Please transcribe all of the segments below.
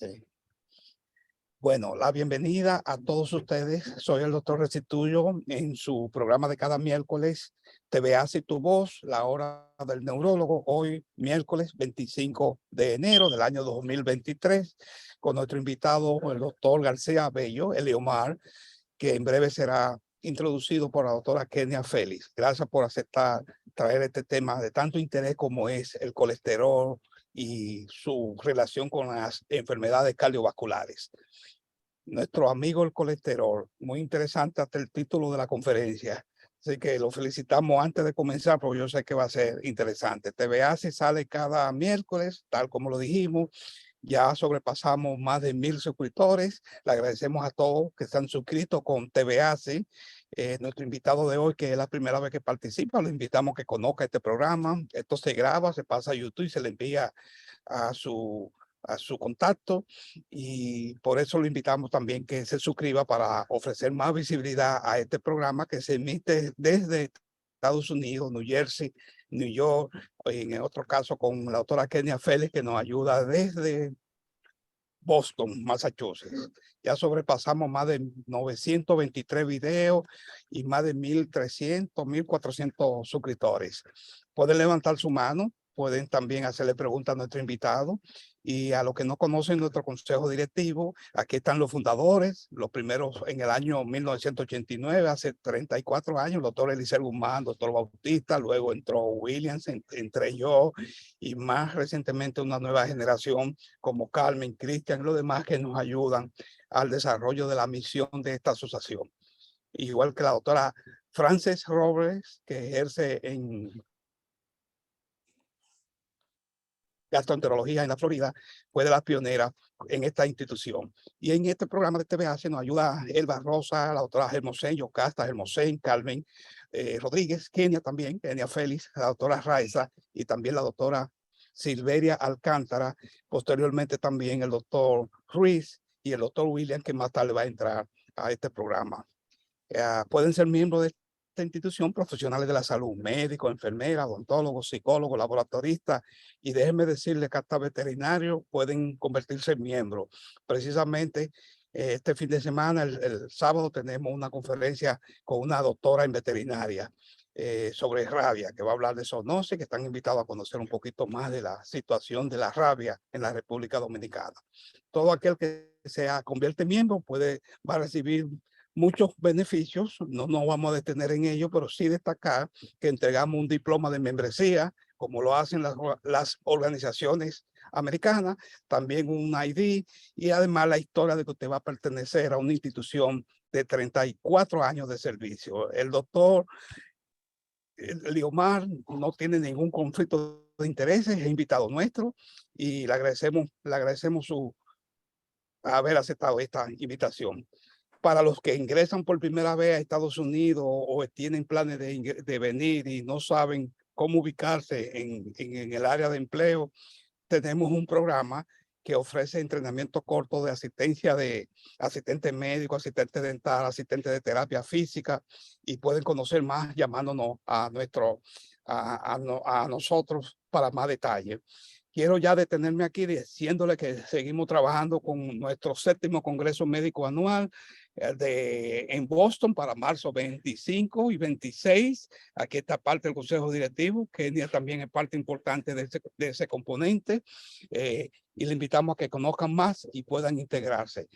Sí. Bueno, la bienvenida a todos ustedes. Soy el doctor Restituyo en su programa de cada miércoles, TV Hace tu Voz, la hora del neurólogo, hoy miércoles 25 de enero del año 2023, con nuestro invitado, el doctor García Bello, Eliomar, que en breve será introducido por la doctora Kenia Félix. Gracias por aceptar traer este tema de tanto interés como es el colesterol y su relación con las enfermedades cardiovasculares. Nuestro amigo el colesterol, muy interesante hasta el título de la conferencia. Así que lo felicitamos antes de comenzar, porque yo sé que va a ser interesante. TVA se sale cada miércoles, tal como lo dijimos. Ya sobrepasamos más de 1000 suscriptores. Le agradecemos a todos que están suscritos con TVAC. Nuestro invitado de hoy, que es la primera vez que participa, lo invitamos a que conozca este programa. Esto se graba, se pasa a YouTube y se le envía a su contacto, y por eso lo invitamos también que se suscriba para ofrecer más visibilidad a este programa que se emite desde Estados Unidos, New Jersey, New York, en otro caso con la doctora Kenia Félix, que nos ayuda desde Boston, Massachusetts. Ya sobrepasamos más de 923 videos y más de 1300, 1400 suscriptores. Pueden levantar su mano, pueden también hacerle preguntas a nuestro invitado, y a los que no conocen nuestro consejo directivo, aquí están los fundadores, los primeros en el año 1989, hace 34 años, el doctor Eliseo Guzmán, doctor Bautista, luego entró Williams, entré yo, y más recientemente una nueva generación como Carmen, Cristian y los demás que nos ayudan al desarrollo de la misión de esta asociación. Igual que la doctora Frances Robles, que ejerce en gastroenterología en la Florida, fue de las pioneras en esta institución. Y en este programa de TVH nos ayuda Elba Rosa, la doctora Hermosén, Yocasta Hermosén, Carmen Rodríguez, Kenia también, Kenia Félix, la doctora Raiza y también la doctora Silveria Alcántara, posteriormente también el doctor Ruiz y el doctor William, que más tarde va a entrar a este programa. Pueden ser miembros de esta institución profesionales de la salud, médicos, enfermeras, odontólogos, psicólogos, laboratoristas, y déjenme decirles que hasta veterinarios pueden convertirse en miembros. Precisamente este fin de semana, el sábado, tenemos una conferencia con una doctora en veterinaria sobre rabia, que va a hablar de zoonosis, que están invitados a conocer un poquito más de la situación de la rabia en la República Dominicana. Todo aquel que se convierte en miembro va a recibir muchos beneficios. No nos vamos a detener en ello, pero sí destacar que entregamos un diploma de membresía, como lo hacen las organizaciones americanas, también un ID, y además la historia de que usted va a pertenecer a una institución de 34 años de servicio. El doctor Eliomar no tiene ningún conflicto de intereses, es invitado nuestro, y le agradecemos su haber aceptado esta invitación. Para los que ingresan por primera vez a Estados Unidos o tienen planes de venir y no saben cómo ubicarse en el área de empleo, tenemos un programa que ofrece entrenamiento corto de asistencia de asistente médico, asistente dental, asistente de terapia física, y pueden conocer más llamándonos a nosotros para más detalles. Quiero ya detenerme aquí diciéndole que seguimos trabajando con nuestro 7º Congreso Médico Anual en Boston para marzo 25 y 26. Aquí está parte del Consejo Directivo. Kenia también es parte importante de ese componente, y le invitamos a que conozcan más y puedan integrarse.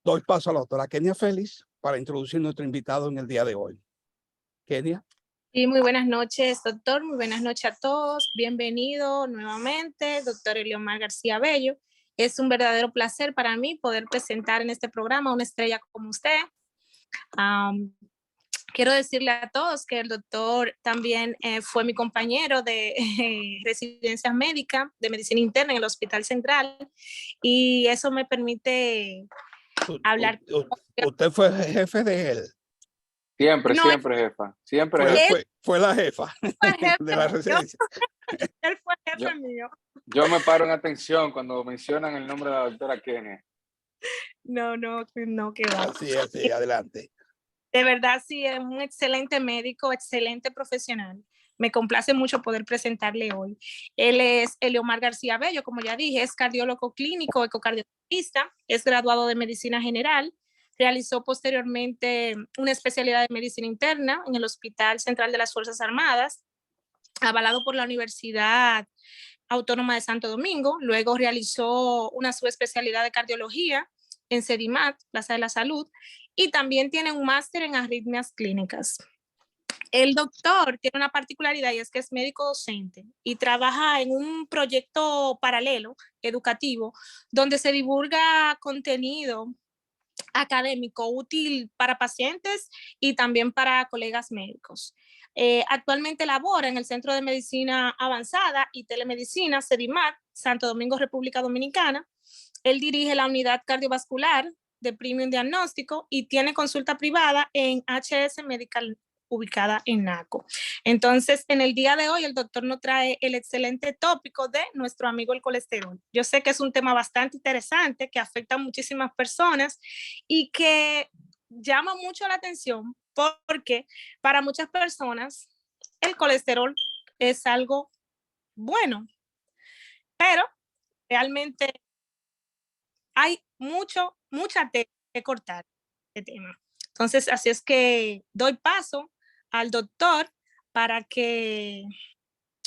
Doy paso a la doctora Kenia Félix para introducir nuestro invitado en el día de hoy. Kenia. Sí, muy buenas noches, doctor. Muy buenas noches a todos. Bienvenido nuevamente, doctor Eliomar García Bello. Es un verdadero placer para mí poder presentar en este programa a una estrella como usted. Quiero decirle a todos que el doctor también fue mi compañero de residencia médica, de medicina interna en el Hospital Central, y eso me permite hablar. Usted fue jefe de él. Siempre, No, siempre, jefa. Siempre fue la jefa fue jefe de la residencia. él fue jefe mío. Yo me paro en atención cuando mencionan el nombre de la doctora Kenia. No, que va. Así, adelante. De verdad, sí, es un excelente médico, excelente profesional. me complace mucho poder presentarle hoy. Él es Eliomar García Bello, como ya dije, es cardiólogo clínico, ecocardiologista, es graduado de medicina general, realizó posteriormente una especialidad de medicina interna en el Hospital Central de las Fuerzas Armadas, avalado por la Universidad Autónoma de Santo Domingo. Luego realizó una subespecialidad de cardiología en CEDIMAT, Plaza de la Salud, y también tiene un máster en arritmias clínicas. El doctor tiene una particularidad y es que es médico docente y trabaja en un proyecto paralelo educativo donde se divulga contenido académico útil para pacientes y también para colegas médicos. Actualmente labora en el Centro de Medicina Avanzada y Telemedicina, CEDIMAT, Santo Domingo, República Dominicana. Él dirige la unidad cardiovascular de Premium Diagnóstico y tiene consulta privada en HS Medical, ubicada en NACO. Entonces, en el día de hoy, el doctor nos trae el excelente tópico de nuestro amigo el colesterol. Yo sé que es un tema bastante interesante, que afecta a muchísimas personas y que llama mucho la atención porque para muchas personas el colesterol es algo bueno, pero realmente hay mucha tela que cortar este tema. Entonces, así es que doy paso al doctor para que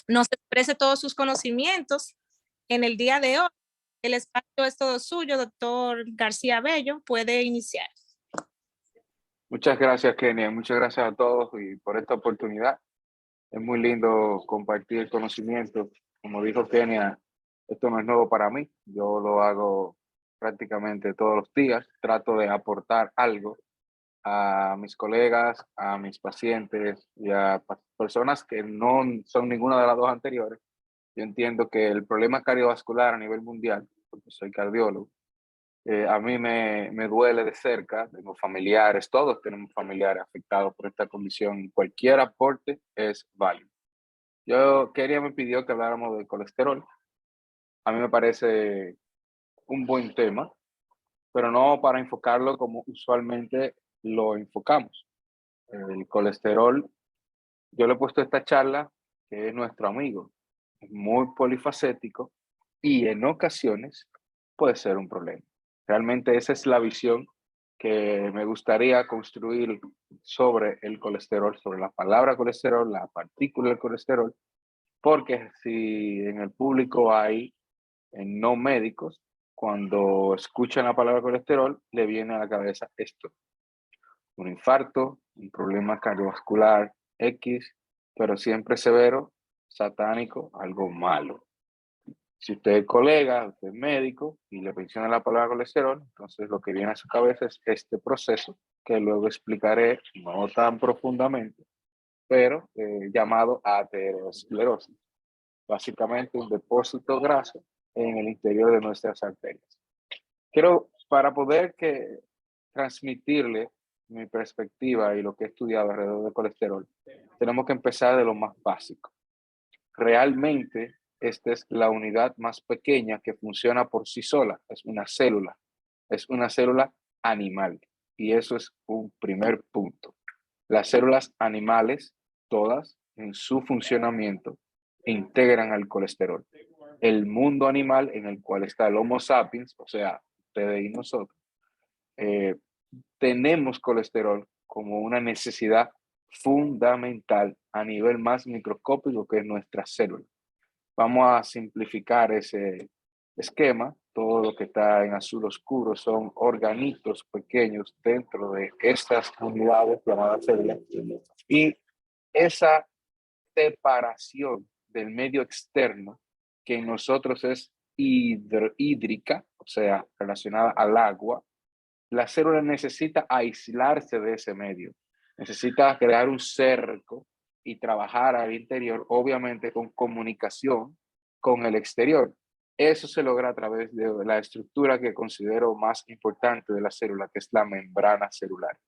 nos exprese todos sus conocimientos en el día de hoy. El espacio es todo suyo, doctor García Bello. Puede iniciar. Muchas gracias, Kenia. Muchas gracias a todos y por esta oportunidad. Es muy lindo compartir el conocimiento. Como dijo Kenia, esto no es nuevo para mí. Yo lo hago prácticamente todos los días. Trato de aportar algo a mis colegas, a mis pacientes y a personas que no son ninguna de las dos anteriores. Yo entiendo que el problema cardiovascular a nivel mundial, porque soy cardiólogo, a mí me duele de cerca. Tengo familiares, todos tenemos familiares afectados por esta condición y cualquier aporte es válido. Kenia me pidió que habláramos del colesterol. A mí me parece un buen tema, pero no para enfocarlo como usualmente lo enfocamos. El colesterol, yo le he puesto esta charla que es nuestro amigo, es muy polifacético y en ocasiones puede ser un problema. Realmente esa es la visión que me gustaría construir sobre el colesterol, sobre la palabra colesterol, la partícula del colesterol, porque si en el público hay no médicos, cuando escuchan la palabra colesterol, le viene a la cabeza esto: un infarto, un problema cardiovascular X, pero siempre severo, satánico, algo malo. Si usted es colega, usted es médico y le menciona la palabra colesterol, entonces lo que viene a su cabeza es este proceso que luego explicaré no tan profundamente, pero llamado aterosclerosis. Básicamente un depósito graso en el interior de nuestras arterias. Para poder transmitirle mi perspectiva y lo que he estudiado alrededor del colesterol, tenemos que empezar de lo más básico. Realmente, esta es la unidad más pequeña que funciona por sí sola. Es una célula animal. Y eso es un primer punto. Las células animales, todas, en su funcionamiento, integran al colesterol. El mundo animal en el cual está el Homo sapiens, o sea, ustedes y nosotros, tenemos colesterol como una necesidad fundamental a nivel más microscópico que es nuestra célula. Vamos a simplificar ese esquema. Todo lo que está en azul oscuro son organitos pequeños dentro de estas unidades llamadas células. Y esa separación del medio externo, que en nosotros es hídrica, o sea, relacionada al agua, la célula necesita aislarse de ese medio, necesita crear un cerco y trabajar al interior, obviamente con comunicación con el exterior. Eso se logra a través de la estructura que considero más importante de la célula, que es la membrana celular.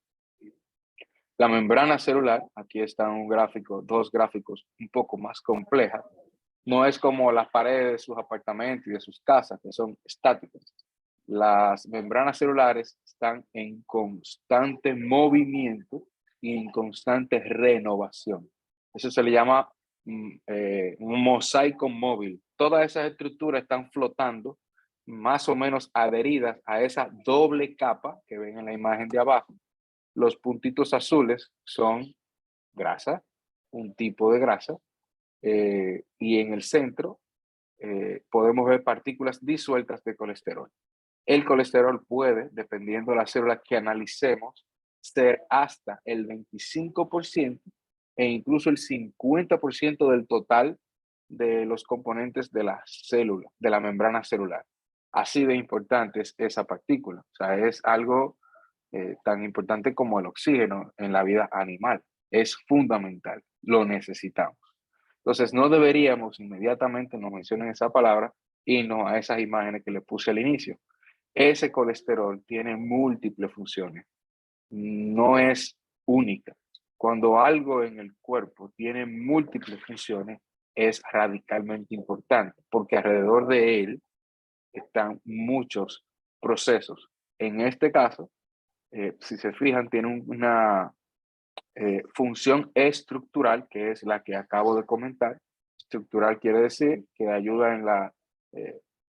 La membrana celular, aquí están un gráfico, dos gráficos un poco más complejas, no es como las paredes de sus apartamentos y de sus casas, que son estáticas. Las membranas celulares están en constante movimiento y en constante renovación. Eso se le llama un mosaico móvil. Todas esas estructuras están flotando más o menos adheridas a esa doble capa que ven en la imagen de abajo. Los puntitos azules son grasa, un tipo de grasa, y en el centro podemos ver partículas disueltas de colesterol. El colesterol puede, dependiendo de la célula que analicemos, ser hasta el 25% e incluso el 50% del total de los componentes de la célula, de la membrana celular. Así de importante es esa partícula. O sea, es algo tan importante como el oxígeno en la vida animal. Es fundamental, lo necesitamos. Entonces, no deberíamos inmediatamente nos mencionen esa palabra y no a esas imágenes que le puse al inicio. Ese colesterol tiene múltiples funciones, no es única. Cuando algo en el cuerpo tiene múltiples funciones, es radicalmente importante, porque alrededor de él están muchos procesos. En este caso, si se fijan, tiene una función estructural, que es la que acabo de comentar. Estructural quiere decir que ayuda en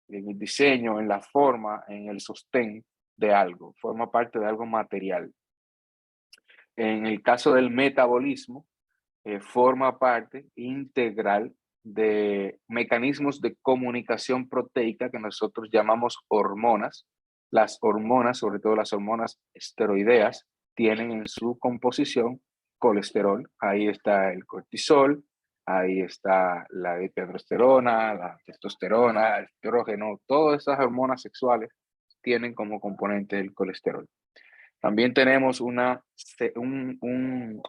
el diseño, en la forma, en el sostén de algo, forma parte de algo material. En el caso del metabolismo, forma parte integral de mecanismos de comunicación proteica que nosotros llamamos hormonas. Las hormonas, sobre todo las hormonas esteroideas, tienen en su composición colesterol. Ahí está el cortisol, ahí está la dihidrotestosterona, la testosterona, el estrógeno, todas esas hormonas sexuales tienen como componente el colesterol. También tenemos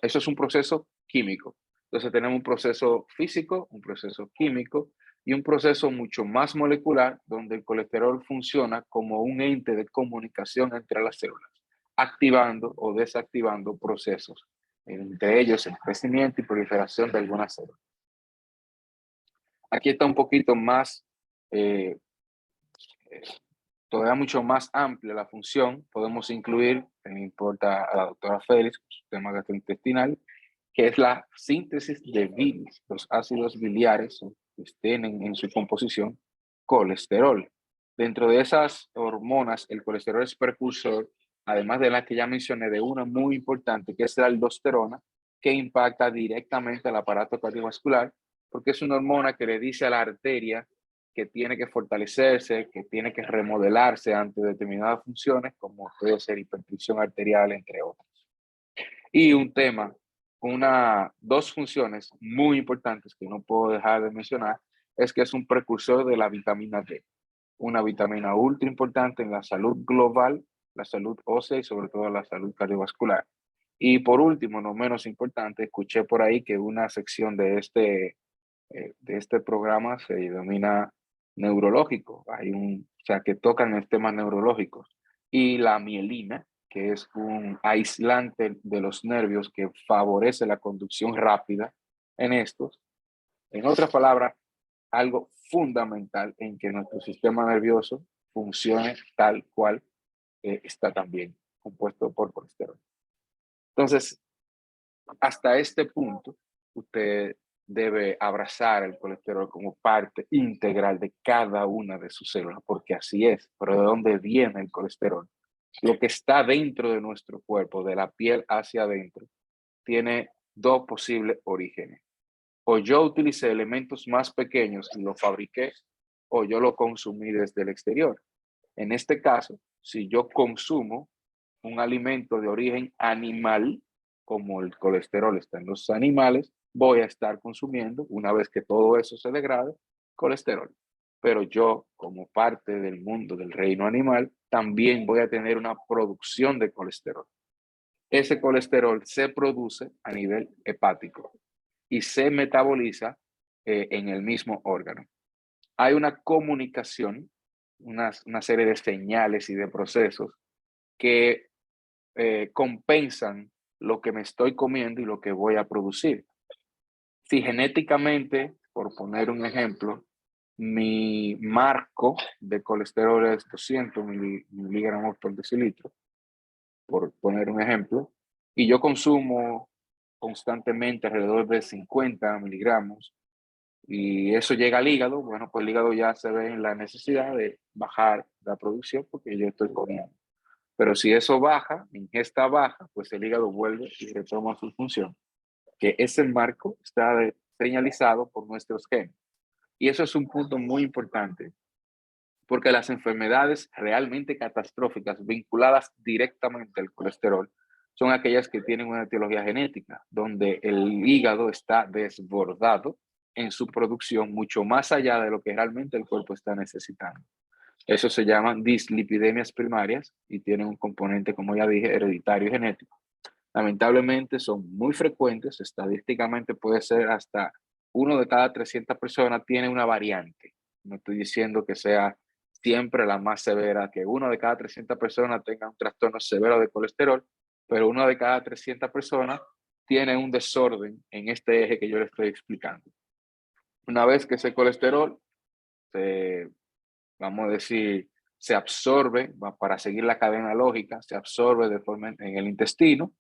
eso es un proceso químico. Entonces tenemos un proceso físico, un proceso químico y un proceso mucho más molecular donde el colesterol funciona como un ente de comunicación entre las células, activando o desactivando procesos, entre ellos el crecimiento y proliferación de algunas células. Aquí está un poquito más todavía mucho más amplia la función. Podemos incluir, me importa a la doctora Félix, su tema gastrointestinal, que es la síntesis de bilis, los ácidos biliares que tienen en su composición colesterol. Dentro de esas hormonas, el colesterol es precursor, además de la que ya mencioné, de una muy importante, que es la aldosterona, que impacta directamente al aparato cardiovascular, porque es una hormona que le dice a la arteria que tiene que fortalecerse, que tiene que remodelarse ante determinadas funciones, como puede ser hipertensión arterial, entre otras. Y un tema, dos funciones muy importantes que no puedo dejar de mencionar, es que es un precursor de la vitamina D, una vitamina ultra importante en la salud global, la salud ósea y sobre todo la salud cardiovascular. Y por último, no menos importante, escuché por ahí que una sección de este programa se denomina neurológico. O sea, que tocan el temas neurológicos. Y la mielina, que es un aislante de los nervios que favorece la conducción rápida en estos. En otras palabras, algo fundamental en que nuestro sistema nervioso funcione tal cual está también compuesto por colesterol. Entonces, hasta este punto, usted debe abrazar el colesterol como parte integral de cada una de sus células, porque así es. Pero ¿de dónde viene el colesterol? Lo que está dentro de nuestro cuerpo, de la piel hacia adentro, tiene dos posibles orígenes. O yo utilicé elementos más pequeños y lo fabriqué, o yo lo consumí desde el exterior. En este caso, si yo consumo un alimento de origen animal, como el colesterol está en los animales, voy a estar consumiendo, una vez que todo eso se degrade, colesterol. Pero yo, como parte del mundo del reino animal, también voy a tener una producción de colesterol. Ese colesterol se produce a nivel hepático y se metaboliza en el mismo órgano. Hay una comunicación, una serie de señales y de procesos que compensan lo que me estoy comiendo y lo que voy a producir. Si genéticamente, por poner un ejemplo, mi marco de colesterol es 200 miligramos por decilitro, por poner un ejemplo, y yo consumo constantemente alrededor de 50 miligramos y eso llega al hígado, bueno, pues el hígado ya se ve en la necesidad de bajar la producción porque yo estoy comiendo. Pero si eso baja, ingesta baja, pues el hígado vuelve y retoma su función, que ese marco está señalizado por nuestros genes. Y eso es un punto muy importante, porque las enfermedades realmente catastróficas vinculadas directamente al colesterol son aquellas que tienen una etiología genética, donde el hígado está desbordado en su producción mucho más allá de lo que realmente el cuerpo está necesitando. Eso se llaman dislipidemias primarias y tienen un componente, como ya dije, hereditario y genético. Lamentablemente son muy frecuentes, estadísticamente puede ser hasta 1 de cada 300 personas tiene una variante. No estoy diciendo que sea siempre la más severa, que 1 de cada 300 personas tenga un trastorno severo de colesterol, pero 1 de cada 300 personas tiene un desorden en este eje que yo le estoy explicando. Una vez que ese colesterol vamos a decir, se absorbe, para seguir la cadena lógica, se absorbe de forma en el intestino,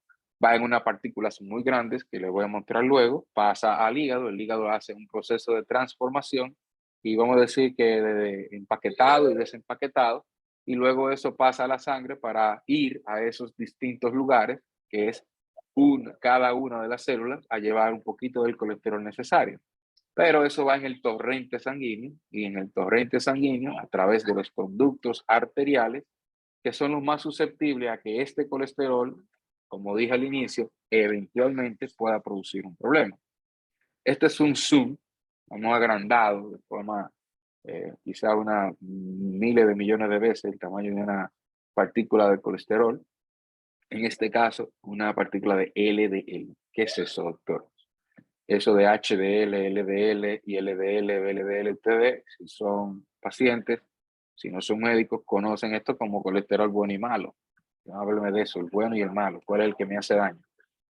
va en unas partículas muy grandes que les voy a mostrar luego, pasa al hígado, el hígado hace un proceso de transformación y vamos a decir que de empaquetado y desempaquetado, y luego eso pasa a la sangre para ir a esos distintos lugares, que es cada una de las células, a llevar un poquito del colesterol necesario. Pero eso va en el torrente sanguíneo y en el torrente sanguíneo a través de los conductos arteriales que son los más susceptibles a que este colesterol, como dije al inicio, eventualmente pueda producir un problema. Este es un zoom, vamos agrandado de forma quizá miles de millones de veces el tamaño de una partícula de colesterol. En este caso, una partícula de LDL. ¿Qué es eso, doctor? Eso de HDL, LDL y LDL, VLDL, TD, si son pacientes, si no son médicos, conocen esto como colesterol bueno y malo. Háblame de eso, el bueno y el malo, cuál es el que me hace daño.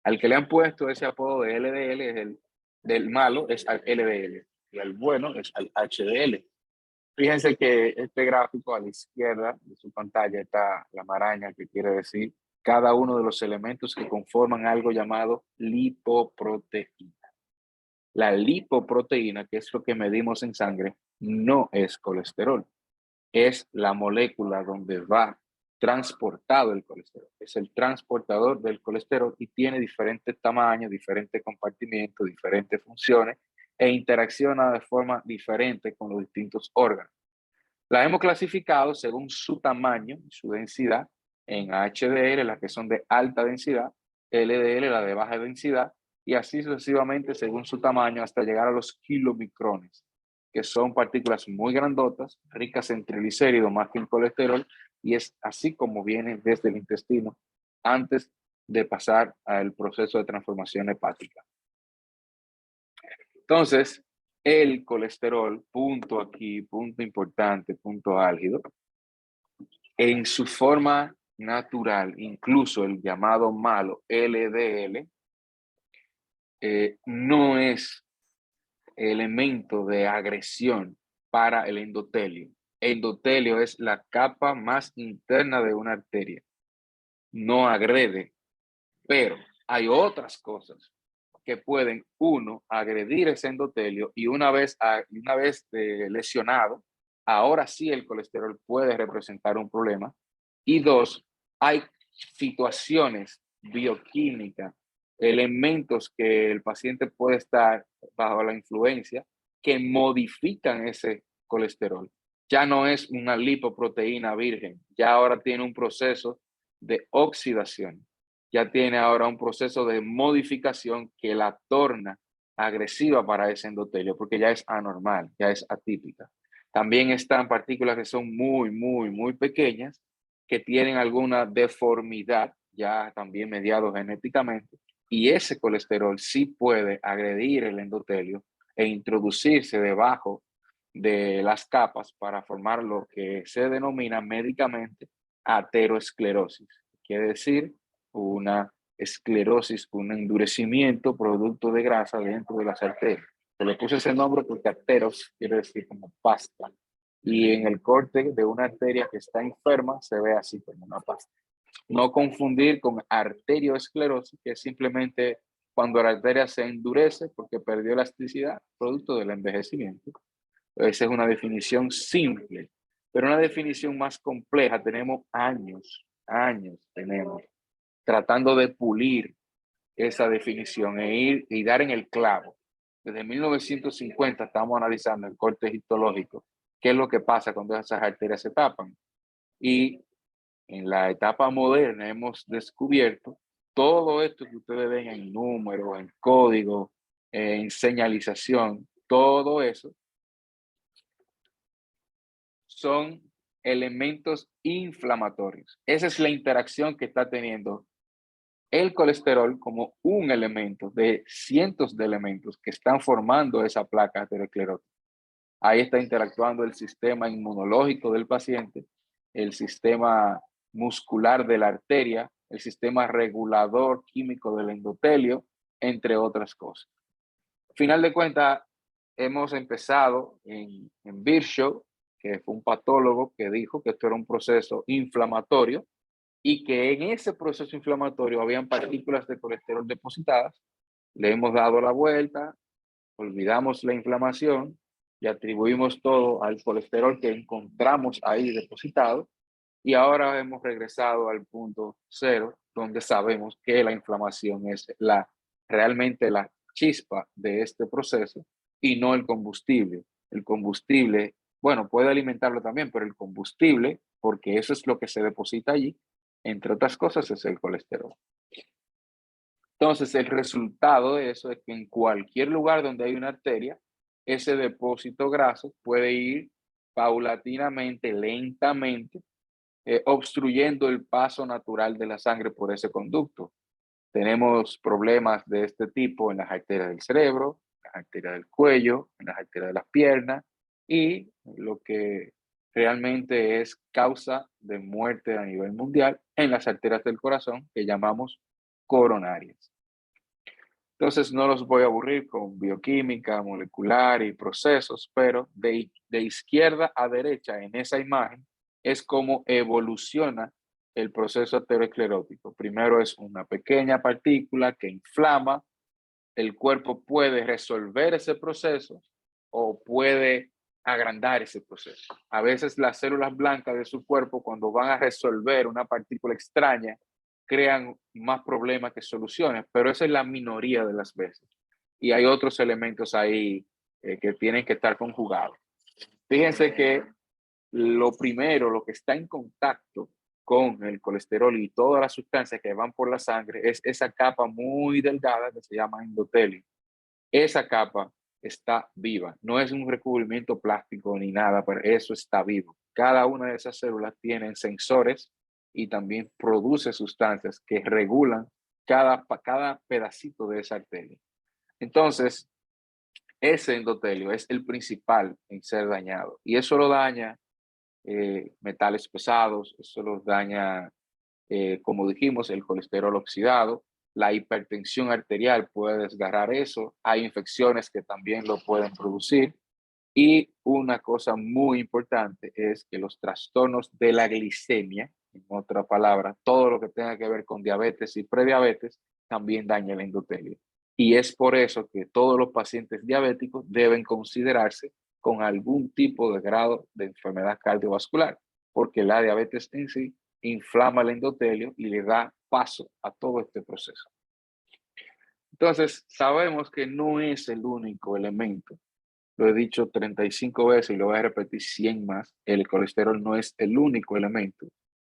Al que le han puesto ese apodo de LDL, del malo es al LDL y al bueno es al HDL. Fíjense que este gráfico a la izquierda de su pantalla está la maraña, que quiere decir cada uno de los elementos que conforman algo llamado lipoproteína. La lipoproteína, que es lo que medimos en sangre, no es colesterol. Es la molécula donde va transportado el colesterol. Es el transportador del colesterol y tiene diferentes tamaños, diferentes compartimientos, diferentes funciones e interacciona de forma diferente con los distintos órganos. La hemos clasificado según su tamaño y su densidad en HDL, las que son de alta densidad, LDL, la de baja densidad, y así sucesivamente según su tamaño hasta llegar a los kilomicrones, que son partículas muy grandotas, ricas en triglicéridos más que en colesterol, y es así como vienen desde el intestino antes de pasar al proceso de transformación hepática. Entonces, el colesterol, punto aquí, punto importante, punto álgido, en su forma natural, incluso el llamado malo LDL, no es elemento de agresión para el endotelio. Endotelio es la capa más interna de una arteria. No agrede, pero hay otras cosas que pueden, uno, agredir ese endotelio y una vez lesionado, ahora sí el colesterol puede representar un problema. Y dos, hay situaciones bioquímicas, elementos que el paciente puede estar bajo la influencia que modifican ese colesterol. Ya no es una lipoproteína virgen, ya ahora tiene un proceso de oxidación, ya tiene ahora un proceso de modificación que la torna agresiva para ese endotelio, porque ya es anormal, ya es atípica. También están partículas que son muy pequeñas, que tienen alguna deformidad, ya también mediado genéticamente, y ese colesterol sí puede agredir el endotelio e introducirse debajo de las capas para formar lo que se denomina médicamente aterosclerosis. Quiere decir una esclerosis, un endurecimiento producto de grasa dentro de las arterias. Se le puse ese nombre porque ateros quiere decir como pasta. Y en el corte de una arteria que está enferma se ve así como una pasta. No confundir con arterioesclerosis, que es simplemente cuando la arteria se endurece porque perdió elasticidad, producto del envejecimiento. Esa es una definición simple, pero una definición más compleja. Tenemos años tenemos tratando de pulir esa definición y dar en el clavo. Desde 1950 estamos analizando el corte histológico, qué es lo que pasa cuando esas arterias se tapan. Y en la etapa moderna hemos descubierto todo esto que ustedes ven en números, en código, en señalización, todo eso son elementos inflamatorios. Esa es la interacción que está teniendo el colesterol como un elemento de cientos de elementos que están formando esa placa aterosclerótica. Ahí está interactuando el sistema inmunológico del paciente, el sistema muscular de la arteria, el sistema regulador químico del endotelio, entre otras cosas. Al final de cuentas, hemos empezado en Virchow, que fue un patólogo que dijo que esto era un proceso inflamatorio y que en ese proceso inflamatorio habían partículas de colesterol depositadas. Le hemos dado la vuelta, olvidamos la inflamación y atribuimos todo al colesterol que encontramos ahí depositado, y ahora hemos regresado al punto cero, donde sabemos que la inflamación es realmente la chispa de este proceso y no el combustible. El combustible, bueno, puede alimentarlo también, pero el combustible, porque eso es lo que se deposita allí, entre otras cosas, es el colesterol. Entonces, el resultado de eso es que en cualquier lugar donde hay una arteria, ese depósito graso puede ir paulatinamente, lentamente, obstruyendo el paso natural de la sangre por ese conducto. Tenemos problemas de este tipo en las arterias del cerebro, en las arterias del cuello, en las arterias de las piernas, y lo que realmente es causa de muerte a nivel mundial en las arterias del corazón, que llamamos coronarias. Entonces no los voy a aburrir con bioquímica, molecular y procesos, pero de izquierda a derecha en esa imagen es como evoluciona el proceso aterosclerótico. Primero es una pequeña partícula que inflama, el cuerpo puede resolver ese proceso o puede agrandar ese proceso. A veces las células blancas de su cuerpo, cuando van a resolver una partícula extraña, crean más problemas que soluciones, pero esa es la minoría de las veces. Y hay otros elementos ahí que tienen que estar conjugados. Fíjense que lo primero, lo que está en contacto con el colesterol y todas las sustancias que van por la sangre es esa capa muy delgada que se llama endotelio. Esa capa está viva, no es un recubrimiento plástico ni nada, pero eso está vivo. Cada una de esas células tienen sensores y también produce sustancias que regulan cada pedacito de esa arteria. Entonces, ese endotelio es el principal en ser dañado y eso lo daña metales pesados, eso los daña, como dijimos, el colesterol oxidado, la hipertensión arterial puede desgarrar eso, hay infecciones que también lo pueden producir. Y una cosa muy importante es que los trastornos de la glicemia, en otra palabra, todo lo que tenga que ver con diabetes y prediabetes, también daña el endotelio. Y es por eso que todos los pacientes diabéticos deben considerarse con algún tipo de grado de enfermedad cardiovascular, porque la diabetes en sí inflama el endotelio y le da paso a todo este proceso. Entonces, sabemos que no es el único elemento. Lo he dicho 35 veces y lo voy a repetir 100 más. El colesterol no es el único elemento.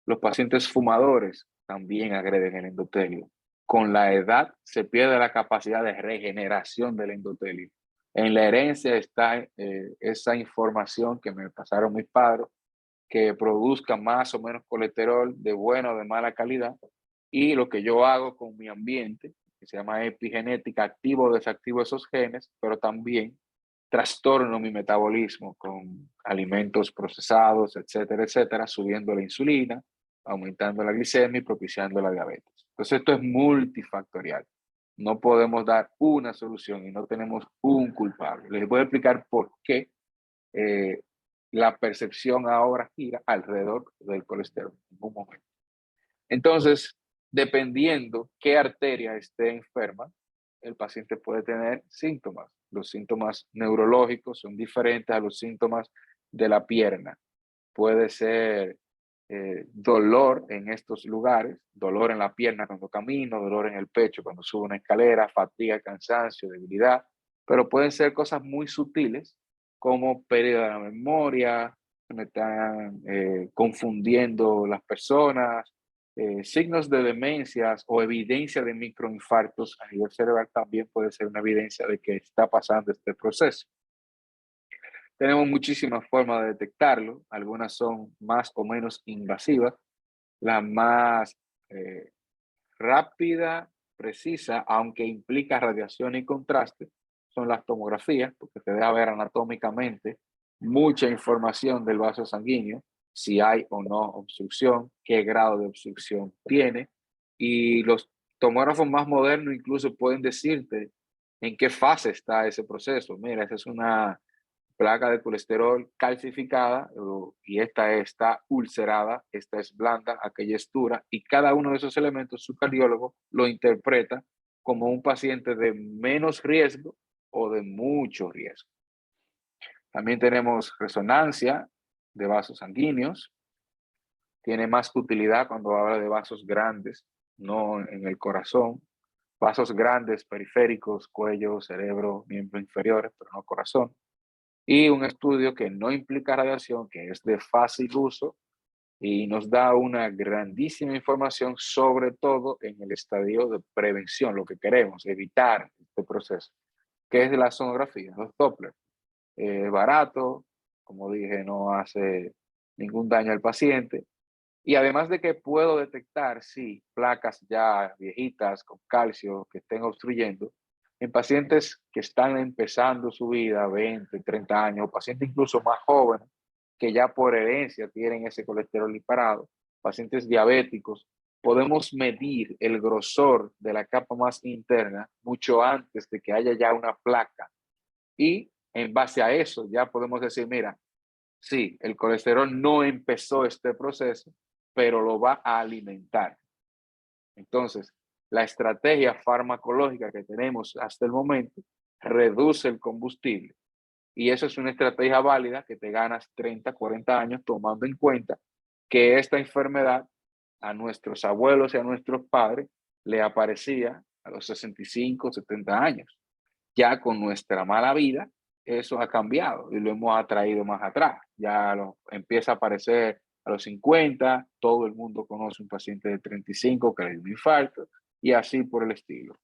Los pacientes fumadores también agreden el endotelio. Con la edad se pierde la capacidad de regeneración del endotelio. En la herencia está esa información que me pasaron mis padres, que produzca más o menos colesterol de buena o de mala calidad. Y lo que yo hago con mi ambiente, que se llama epigenética, activo o desactivo esos genes, pero también trastorno mi metabolismo con alimentos procesados, etcétera, etcétera, subiendo la insulina, aumentando la glicemia y propiciando la diabetes. Entonces esto es multifactorial. No podemos dar una solución y no tenemos un culpable. Les voy a explicar por qué la percepción ahora gira alrededor del colesterol en un momento. Entonces, dependiendo qué arteria esté enferma, el paciente puede tener síntomas. Los síntomas neurológicos son diferentes a los síntomas de la pierna. Puede ser dolor en estos lugares, dolor en la pierna cuando camino, dolor en el pecho cuando subo una escalera, fatiga, cansancio, debilidad, pero pueden ser cosas muy sutiles como pérdida de la memoria, me están confundiendo las personas, signos de demencias o evidencia de microinfartos a nivel cerebral también puede ser una evidencia de que está pasando este proceso. Tenemos muchísimas formas de detectarlo, algunas son más o menos invasivas, la más rápida, precisa, aunque implica radiación y contraste, son las tomografías, porque te deja ver anatómicamente mucha información del vaso sanguíneo, si hay o no obstrucción, qué grado de obstrucción tiene, y los tomógrafos más modernos incluso pueden decirte en qué fase está ese proceso. Mira, esa es una placa de colesterol calcificada y esta está ulcerada, esta es blanda, aquella es dura, y cada uno de esos elementos su cardiólogo lo interpreta como un paciente de menos riesgo o de mucho riesgo. También tenemos resonancia de vasos sanguíneos, tiene más utilidad cuando habla de vasos grandes, no en el corazón, vasos grandes, periféricos, cuello, cerebro, miembros inferiores, pero no corazón. Y un estudio que no implica radiación, que es de fácil uso y nos da una grandísima información, sobre todo en el estadio de prevención, lo que queremos, evitar este proceso, que es la sonografía, los Doppler. Barato, como dije, no hace ningún daño al paciente. Y además de que puedo detectar, sí, placas ya viejitas con calcio que estén obstruyendo, en pacientes que están empezando su vida, 20, 30 años, pacientes incluso más jóvenes, que ya por herencia tienen ese colesterol disparado, pacientes diabéticos, podemos medir el grosor de la capa más interna mucho antes de que haya ya una placa. Y en base a eso ya podemos decir, mira, sí, el colesterol no empezó este proceso, pero lo va a alimentar. Entonces, la estrategia farmacológica que tenemos hasta el momento reduce el combustible. Y eso es una estrategia válida que te ganas 30, 40 años tomando en cuenta que esta enfermedad a nuestros abuelos y a nuestros padres le aparecía a los 65, 70 años. Ya con nuestra mala vida, eso ha cambiado y lo hemos atraído más atrás. Ya empieza a aparecer a los 50, todo el mundo conoce un paciente de 35 que le dio un infarto y así por el estilo.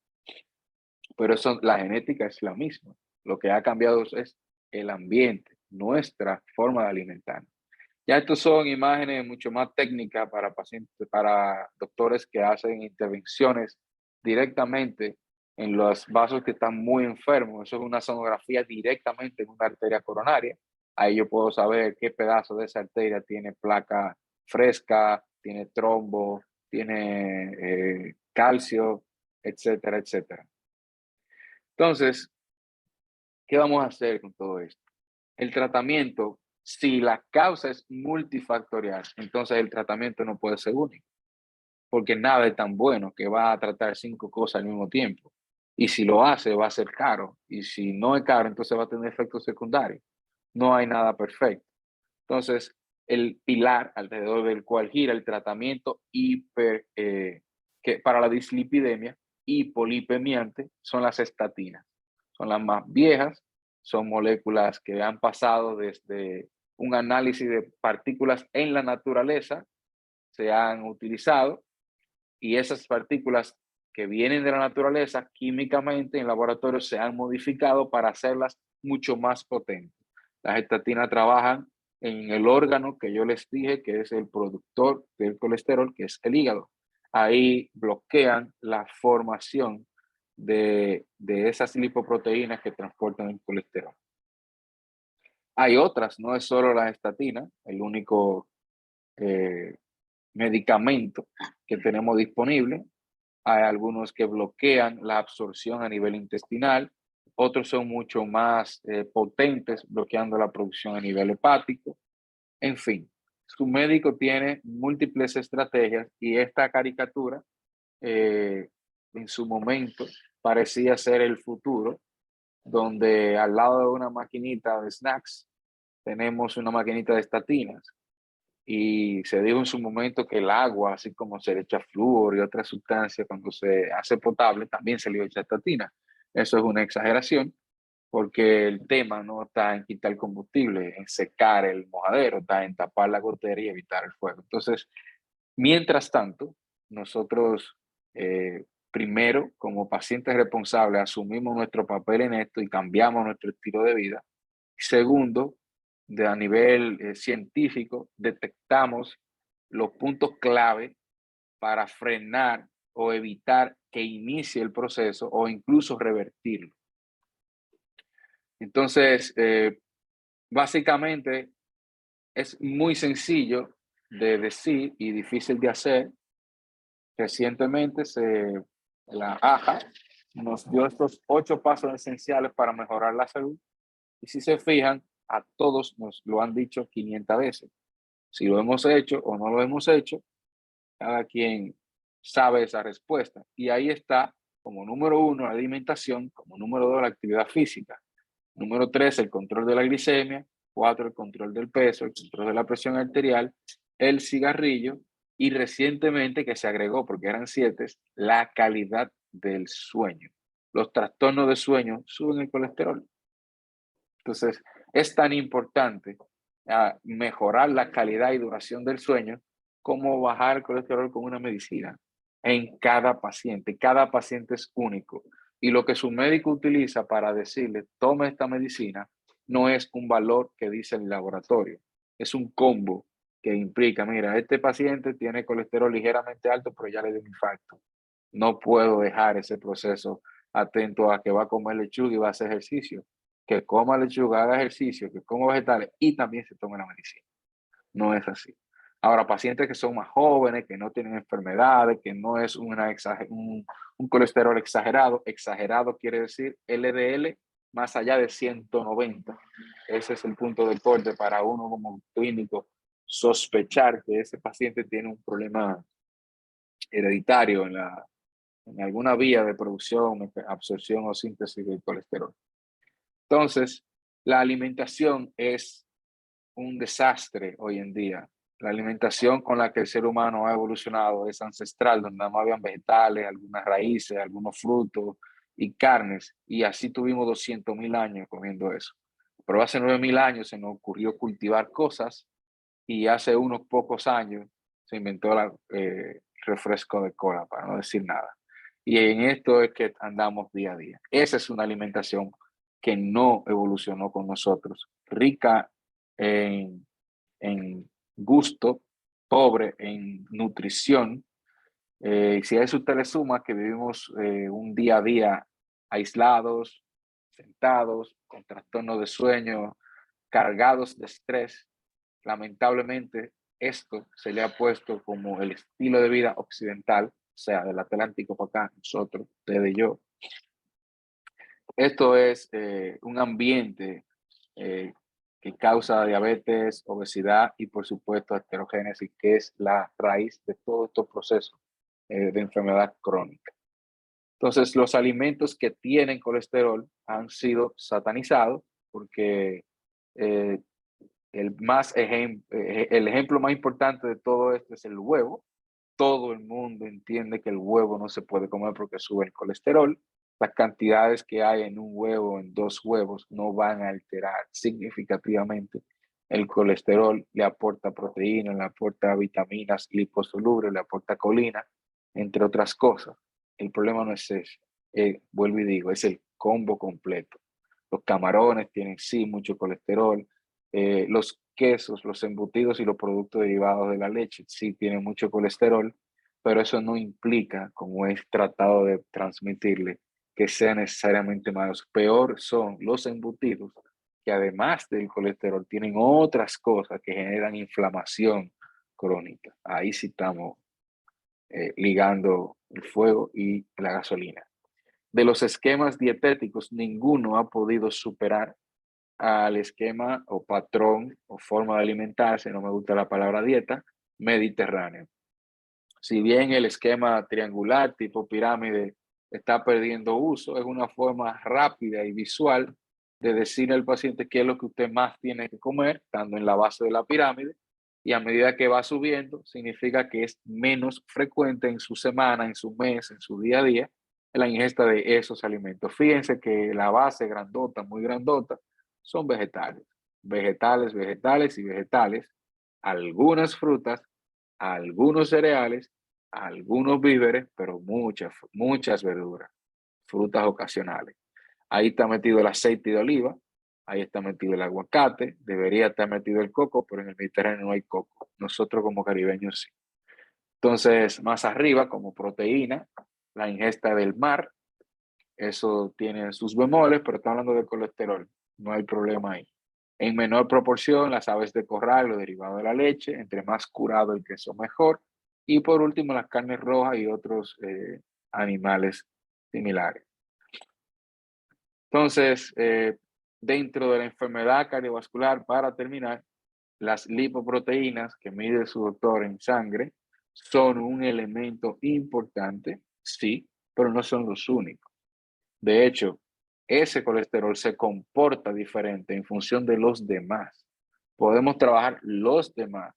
Pero eso, la genética es la misma. Lo que ha cambiado es el ambiente, nuestra forma de alimentarnos. Ya estos son imágenes mucho más técnicas para pacientes, para doctores que hacen intervenciones directamente en los vasos que están muy enfermos. Eso es una sonografía directamente en una arteria coronaria. Ahí yo puedo saber qué pedazo de esa arteria tiene placa fresca, tiene trombo, tiene calcio, etcétera, etcétera. Entonces, ¿qué vamos a hacer con todo esto? El tratamiento, si la causa es multifactorial, entonces el tratamiento no puede ser único, porque nada es tan bueno que va a tratar 5 cosas al mismo tiempo. Y si lo hace, va a ser caro. Y si no es caro, entonces va a tener efectos secundarios. No hay nada perfecto. Entonces, el pilar alrededor del cual gira el tratamiento que para la dislipidemia hipolipemiante son las estatinas. Son las más viejas, son moléculas que han pasado desde un análisis de partículas en la naturaleza, se han utilizado, y esas partículas que vienen de la naturaleza químicamente en laboratorio se han modificado para hacerlas mucho más potentes. Las estatinas trabajan en el órgano que yo les dije que es el productor del colesterol, que es el hígado. Ahí bloquean la formación de esas lipoproteínas que transportan el colesterol. Hay otras, no es solo la estatina, el único medicamento que tenemos disponible. Hay algunos que bloquean la absorción a nivel intestinal, otros son mucho más potentes, bloqueando la producción a nivel hepático. En fin, su médico tiene múltiples estrategias y esta caricatura en su momento parecía ser el futuro, donde al lado de una maquinita de snacks tenemos una maquinita de estatinas. Y se dijo en su momento que el agua, así como se le echa flúor y otras sustancias, cuando se hace potable, también se le echa estatina. Eso es una exageración, porque el tema no está en quitar el combustible, en secar el mojadero, está en tapar la gotera y evitar el fuego. Entonces, mientras tanto, nosotros primero, como pacientes responsables, asumimos nuestro papel en esto y cambiamos nuestro estilo de vida. Segundo, a nivel científico, detectamos los puntos clave para frenar o evitar que inicie el proceso o incluso revertirlo. Entonces, básicamente es muy sencillo de decir y difícil de hacer. Recientemente la AHA nos dio estos 8 pasos esenciales para mejorar la salud. Y si se fijan, a todos nos lo han dicho 500 veces. Si lo hemos hecho o no lo hemos hecho, cada quien sabe esa respuesta. Y ahí está, como número 1, la alimentación, como número 2, la actividad física. Número 3, el control de la glicemia. 4, el control del peso, el control de la presión arterial, el cigarrillo. Y recientemente que se agregó, porque eran 7, la calidad del sueño. Los trastornos de sueño suben el colesterol. Entonces, es tan importante mejorar la calidad y duración del sueño como bajar el colesterol con una medicina en cada paciente. Cada paciente es único. Y lo que su médico utiliza para decirle, tome esta medicina, no es un valor que dice el laboratorio. Es un combo que implica, mira, este paciente tiene colesterol ligeramente alto, pero ya le dio un infarto. No puedo dejar ese proceso atento a que va a comer lechuga y va a hacer ejercicio. Que coma lechuga, haga ejercicio, que coma vegetales y también se tome la medicina. No es así. Ahora, pacientes que son más jóvenes, que no tienen enfermedades, que no es un colesterol exagerado. Exagerado quiere decir LDL más allá de 190. Ese es el punto de corte para uno como clínico sospechar que ese paciente tiene un problema hereditario en alguna vía de producción, absorción o síntesis del colesterol. Entonces, la alimentación es un desastre hoy en día. La alimentación con la que el ser humano ha evolucionado es ancestral, donde nada más habían vegetales, algunas raíces, algunos frutos y carnes, y así tuvimos 200.000 años comiendo eso. Pero hace 9.000 años se nos ocurrió cultivar cosas y hace unos pocos años se inventó el refresco de cola, para no decir nada. Y en esto es que andamos día a día. Esa es una alimentación que no evolucionó con nosotros, rica en gusto, pobre en nutrición. Si a eso usted le suma que vivimos un día a día aislados, sentados, con trastornos de sueño, cargados de estrés, lamentablemente esto se le ha puesto como el estilo de vida occidental, o sea, del Atlántico para acá, nosotros, ustedes y yo. Esto es un ambiente que causa diabetes, obesidad y por supuesto aterogénesis, que es la raíz de todos estos procesos de enfermedad crónica. Entonces, los alimentos que tienen colesterol han sido satanizados porque el ejemplo más importante de todo esto es el huevo. Todo el mundo entiende que el huevo no se puede comer porque sube el colesterol. Las cantidades que hay en un huevo, en 2 huevos, no van a alterar significativamente el colesterol. Le aporta proteína, le aporta vitaminas liposolubles, le aporta colina, entre otras cosas. El problema no es ese. Vuelvo y digo, es el combo completo. Los camarones tienen sí mucho colesterol. Los quesos, los embutidos y los productos derivados de la leche sí tienen mucho colesterol, pero eso no implica, como he tratado de transmitirle, que sean necesariamente malos. Peor son los embutidos, que además del colesterol tienen otras cosas que generan inflamación crónica. Ahí sí estamos ligando el fuego y la gasolina. De los esquemas dietéticos, ninguno ha podido superar al esquema o patrón o forma de alimentarse, no me gusta la palabra dieta, mediterráneo. Si bien el esquema triangular tipo pirámide está perdiendo uso. Es una forma rápida y visual de decirle al paciente qué es lo que usted más tiene que comer, estando en la base de la pirámide, y a medida que va subiendo, significa que es menos frecuente en su semana, en su mes, en su día a día, la ingesta de esos alimentos. Fíjense que la base grandota, muy grandota, son vegetales. Vegetales, vegetales y vegetales. Algunas frutas, algunos cereales, algunos víveres, pero muchas verduras, frutas ocasionales. Ahí está metido el aceite de oliva, ahí está metido el aguacate, debería estar metido el coco, pero en el Mediterráneo no hay coco. Nosotros como caribeños sí. Entonces, más arriba, como proteína, la ingesta del mar, eso tiene sus bemoles, pero estamos hablando de colesterol, no hay problema ahí. En menor proporción, las aves de corral, lo derivado de la leche, entre más curado el queso mejor. Y por último, las carnes rojas y otros animales similares. Entonces, dentro de la enfermedad cardiovascular, para terminar, las lipoproteínas que mide su doctor en sangre son un elemento importante, sí, pero no son los únicos. De hecho, ese colesterol se comporta diferente en función de los demás. Podemos trabajar los demás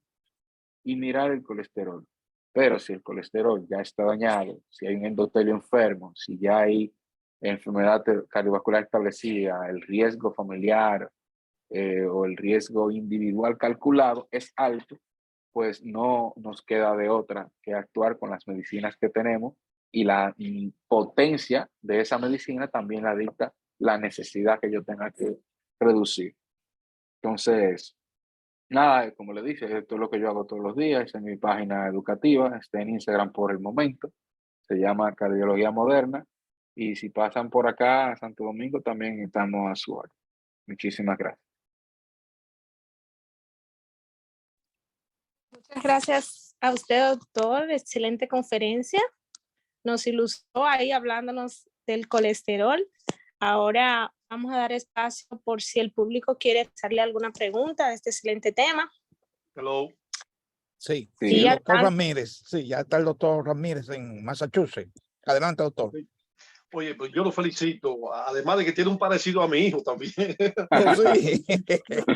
y mirar el colesterol. Pero si el colesterol ya está dañado, si hay un endotelio enfermo, si ya hay enfermedad cardiovascular establecida, el riesgo familiar o el riesgo individual calculado es alto, pues no nos queda de otra que actuar con las medicinas que tenemos, y la potencia de esa medicina también la dicta la necesidad que yo tenga que reducir. Entonces, nada, como le dije, esto es lo que yo hago todos los días en mi página educativa, está en Instagram por el momento, se llama Cardiología Moderna, y si pasan por acá a Santo Domingo también estamos a su orden. Muchísimas gracias. Muchas gracias a usted, doctor. Excelente conferencia. Nos ilustró ahí hablándonos del colesterol. Ahora vamos a dar espacio por si el público quiere hacerle alguna pregunta a este excelente tema. Hello. Sí, Sí, el doctor Ramírez. Sí, ya está el doctor Ramírez en Massachusetts. Adelante, doctor. Oye, pues yo lo felicito, además de que tiene un parecido a mi hijo también. Oh, sí.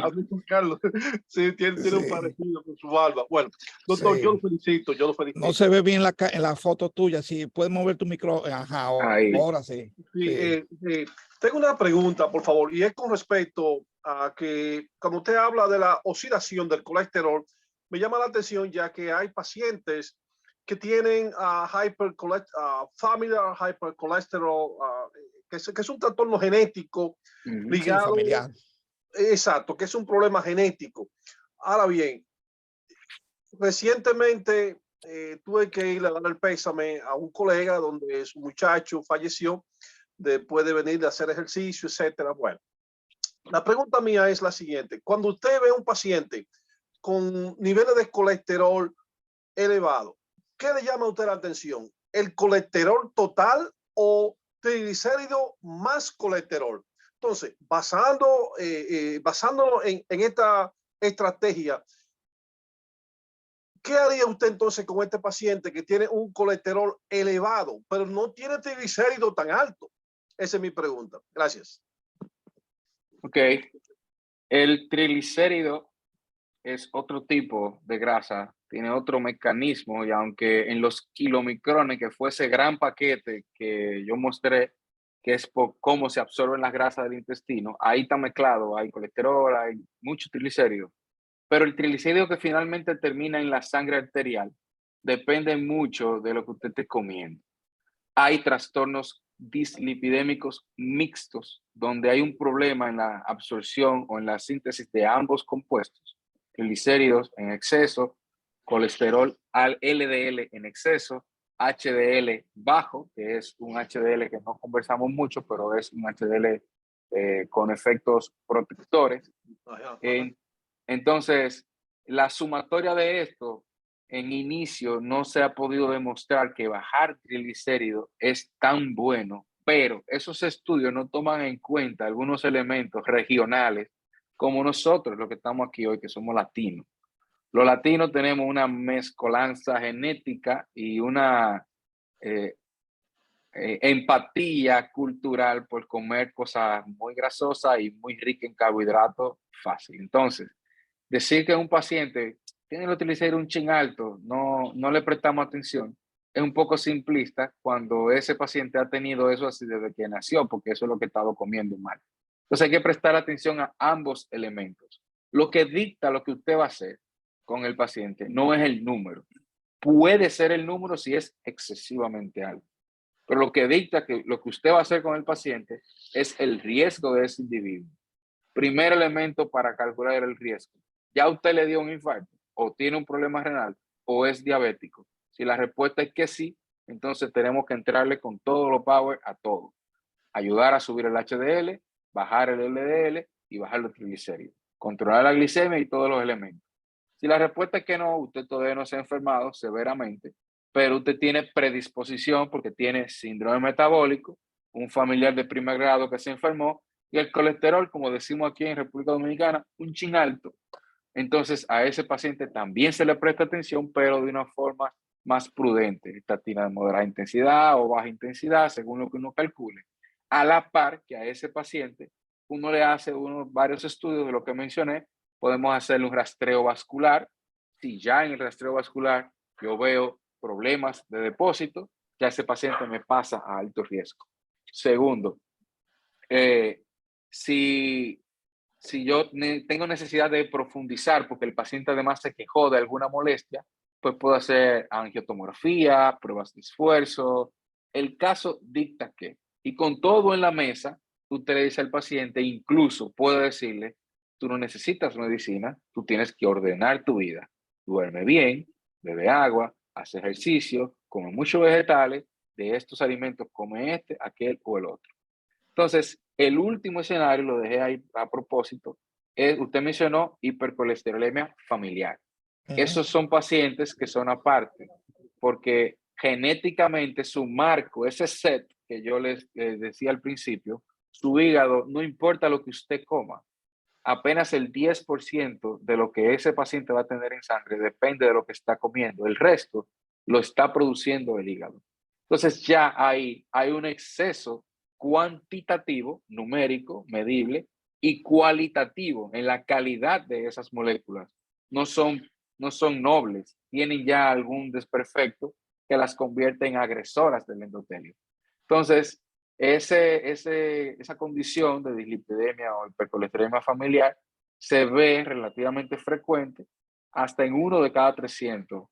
A mí, Carlos, sí, tiene un parecido con su barba. Bueno, doctor, Sí. yo lo felicito, yo lo felicito. No se ve bien en la foto tuya. Si puedes mover tu micro. Ajá, Ahí. ahora sí. Sí, Sí. tengo una pregunta, por favor, y es con respecto a que cuando usted habla de la oscilación del colesterol, me llama la atención ya que hay pacientes que tienen familiar hypercolesterol, que es un trastorno genético ligado, Sí, familiar. exacto, que es un problema genético. Ahora bien, recientemente tuve que ir a dar el pésame a un colega donde su muchacho falleció después de venir de hacer ejercicio, etcétera. Bueno, la pregunta mía es la siguiente. Cuando usted ve a un paciente con niveles de colesterol elevado, ¿qué le llama a usted la atención? ¿El colesterol total o triglicérido más colesterol? Entonces, basándonos en esta estrategia, ¿qué haría usted entonces con este paciente que tiene un colesterol elevado, pero no tiene triglicérido tan alto? Esa es mi pregunta. Gracias. Ok. El triglicérido es otro tipo de grasa, tiene otro mecanismo, y aunque en los kilomicrones, que fue ese gran paquete que yo mostré, que es por cómo se absorben las grasas del intestino, ahí está mezclado, hay colesterol, hay mucho triglicérido. Pero el triglicérido que finalmente termina en la sangre arterial depende mucho de lo que usted esté comiendo. Hay trastornos dislipidémicos mixtos, donde hay un problema en la absorción o en la síntesis de ambos compuestos, triglicéridos en exceso, colesterol LDL en exceso, HDL bajo, que es un HDL que no conversamos mucho, pero es un HDL con efectos protectores. Entonces, la sumatoria de esto, en inicio no se ha podido demostrar que bajar triglicéridos es tan bueno, pero esos estudios no toman en cuenta algunos elementos regionales, como nosotros, los que estamos aquí hoy, que somos latinos. Los latinos tenemos una mezcolanza genética y una empatía cultural por comer cosas muy grasosas y muy ricas en carbohidratos fácil. Entonces, decir que un paciente tiene que utilizar un chin alto, no le prestamos atención, es un poco simplista cuando ese paciente ha tenido eso así desde que nació, porque eso es lo que ha estado comiendo mal. Entonces hay que prestar atención a ambos elementos. Lo que dicta lo que usted va a hacer con el paciente no es el número. Puede ser el número si es excesivamente alto. Pero lo que dicta que lo que usted va a hacer con el paciente es el riesgo de ese individuo. Primer elemento para calcular el riesgo. Ya usted le dio un infarto, o tiene un problema renal, o es diabético. Si la respuesta es que sí, entonces tenemos que entrarle con todo lo power a todo. Ayudar a subir el HDL, bajar el LDL y bajar los triglicéridos. Controlar la glicemia y todos los elementos. Si la respuesta es que no, usted todavía no se ha enfermado severamente, pero usted tiene predisposición porque tiene síndrome metabólico, un familiar de primer grado que se enfermó, y el colesterol, como decimos aquí en República Dominicana, un chin alto. Entonces a ese paciente también se le presta atención, pero de una forma más prudente, estatina de moderada intensidad o baja intensidad, según lo que uno calcule. A la par que a ese paciente, uno le hace varios estudios de lo que mencioné, podemos hacerle un rastreo vascular. Si ya en el rastreo vascular yo veo problemas de depósito, ya ese paciente me pasa a alto riesgo. Segundo, si yo tengo necesidad de profundizar porque el paciente además se quejó de alguna molestia, pues puedo hacer angiotomografía, pruebas de esfuerzo. El caso dicta que, y con todo en la mesa, usted le dice al paciente, incluso puede decirle, tú no necesitas medicina, tú tienes que ordenar tu vida. Duerme bien, bebe agua, hace ejercicio, come muchos vegetales, de estos alimentos come este, aquel o el otro. Entonces, el último escenario, lo dejé ahí a propósito, es, usted mencionó hipercolesterolemia familiar. Esos son pacientes que son aparte, porque genéticamente su marco, ese set que yo les decía al principio, su hígado, no importa lo que usted coma, apenas el 10% de lo que ese paciente va a tener en sangre depende de lo que está comiendo. El resto lo está produciendo el hígado. Entonces ya hay un exceso cuantitativo, numérico, medible, y cualitativo en la calidad de esas moléculas. No son nobles, tienen ya algún desperfecto que las convierte en agresoras del endotelio. Entonces, esa condición de dislipidemia o hipercolesterolemia familiar se ve relativamente frecuente hasta en 1 de cada 300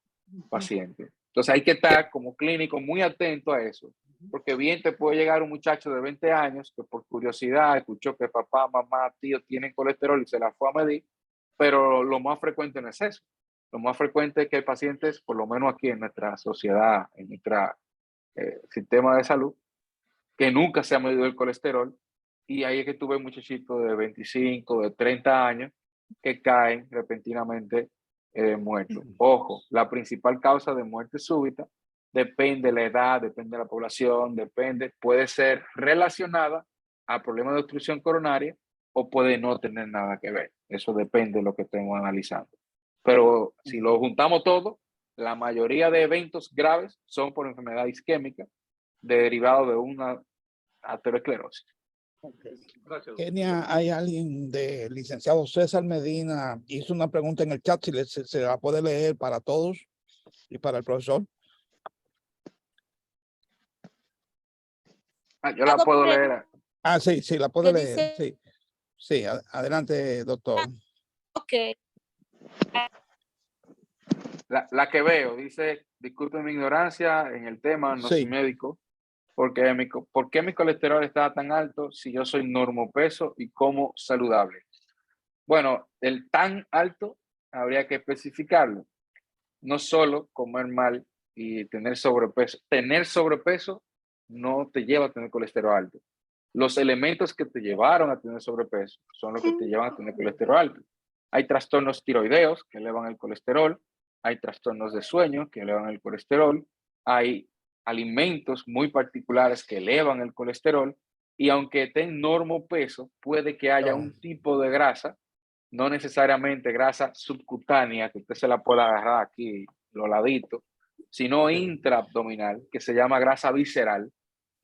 pacientes. Entonces hay que estar como clínico muy atento a eso, porque bien te puede llegar un muchacho de 20 años que por curiosidad escuchó que papá, mamá, tío tienen colesterol y se la fue a medir, pero lo más frecuente no es eso. Lo más frecuente es que hay pacientes, por lo menos aquí en nuestra sociedad, en nuestro sistema de salud, que nunca se ha medido el colesterol, y ahí es que tuve muchachitos de 25, de 30 años que caen repentinamente muertos. Ojo, la principal causa de muerte súbita depende de la edad, depende de la población, puede ser relacionada a problemas de obstrucción coronaria o puede no tener nada que ver. Eso depende de lo que estemos analizando. Pero si lo juntamos todo, la mayoría de eventos graves son por enfermedad isquémica derivado de una aterosclerosis. Gracias. Kenia, hay alguien de licenciado César Medina, hizo una pregunta en el chat, si se la puede leer para todos y para el profesor. Yo la puedo leer. Sí, la puede leer. Dice, Sí, adelante, doctor. ok. La que veo, dice, disculpen mi ignorancia en el tema, no soy médico, ¿por qué mi colesterol está tan alto si yo soy normopeso y como saludable? Bueno, el tan alto habría que especificarlo. No solo comer mal y tener sobrepeso. Tener sobrepeso no te lleva a tener colesterol alto. Los elementos que te llevaron a tener sobrepeso son los que te llevan a tener colesterol alto. Hay trastornos tiroideos que elevan el colesterol, hay trastornos de sueño que elevan el colesterol, hay alimentos muy particulares que elevan el colesterol, y aunque esté en normopeso, puede que haya un tipo de grasa, no necesariamente grasa subcutánea, que usted se la pueda agarrar aquí, los laditos, sino intraabdominal, que se llama grasa visceral,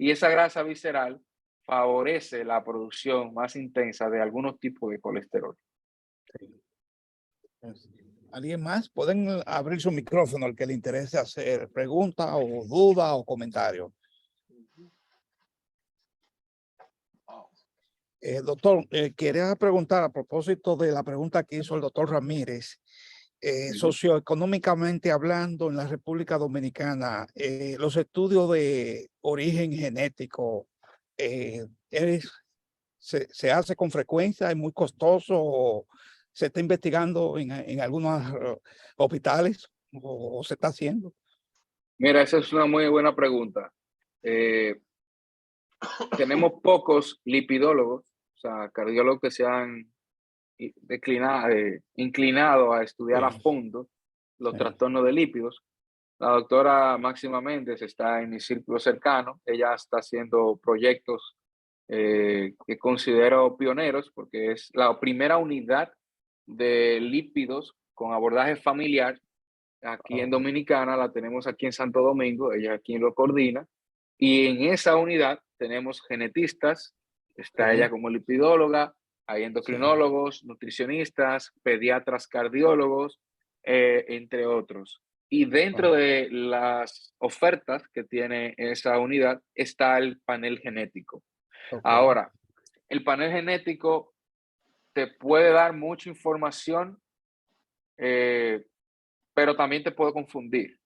y esa grasa visceral favorece la producción más intensa de algunos tipos de colesterol. ¿Alguien más? Pueden abrir su micrófono al que le interese hacer pregunta o duda o comentario. Doctor, quería preguntar a propósito de la pregunta que hizo el doctor Ramírez. Socioeconómicamente hablando, en la República Dominicana, los estudios de origen genético se hace con frecuencia, es muy costoso, o se está investigando en algunos hospitales, o se está haciendo. Mira, esa es una muy buena pregunta. Tenemos pocos lipidólogos, o sea, cardiólogos que se han inclinado a estudiar a fondo los trastornos de lípidos. La doctora Máxima Méndez está en mi círculo cercano. Ella está haciendo proyectos que considero pioneros, porque es la primera unidad de lípidos con abordaje familiar aquí en Dominicana. La tenemos aquí en Santo Domingo, ella es quien lo coordina, y en esa unidad tenemos genetistas, está ella como lipidóloga, hay endocrinólogos, nutricionistas, pediatras, cardiólogos, entre otros. Y dentro de las ofertas que tiene esa unidad está el panel genético. Ahora, el panel genético te puede dar mucha información, pero también te puede confundir,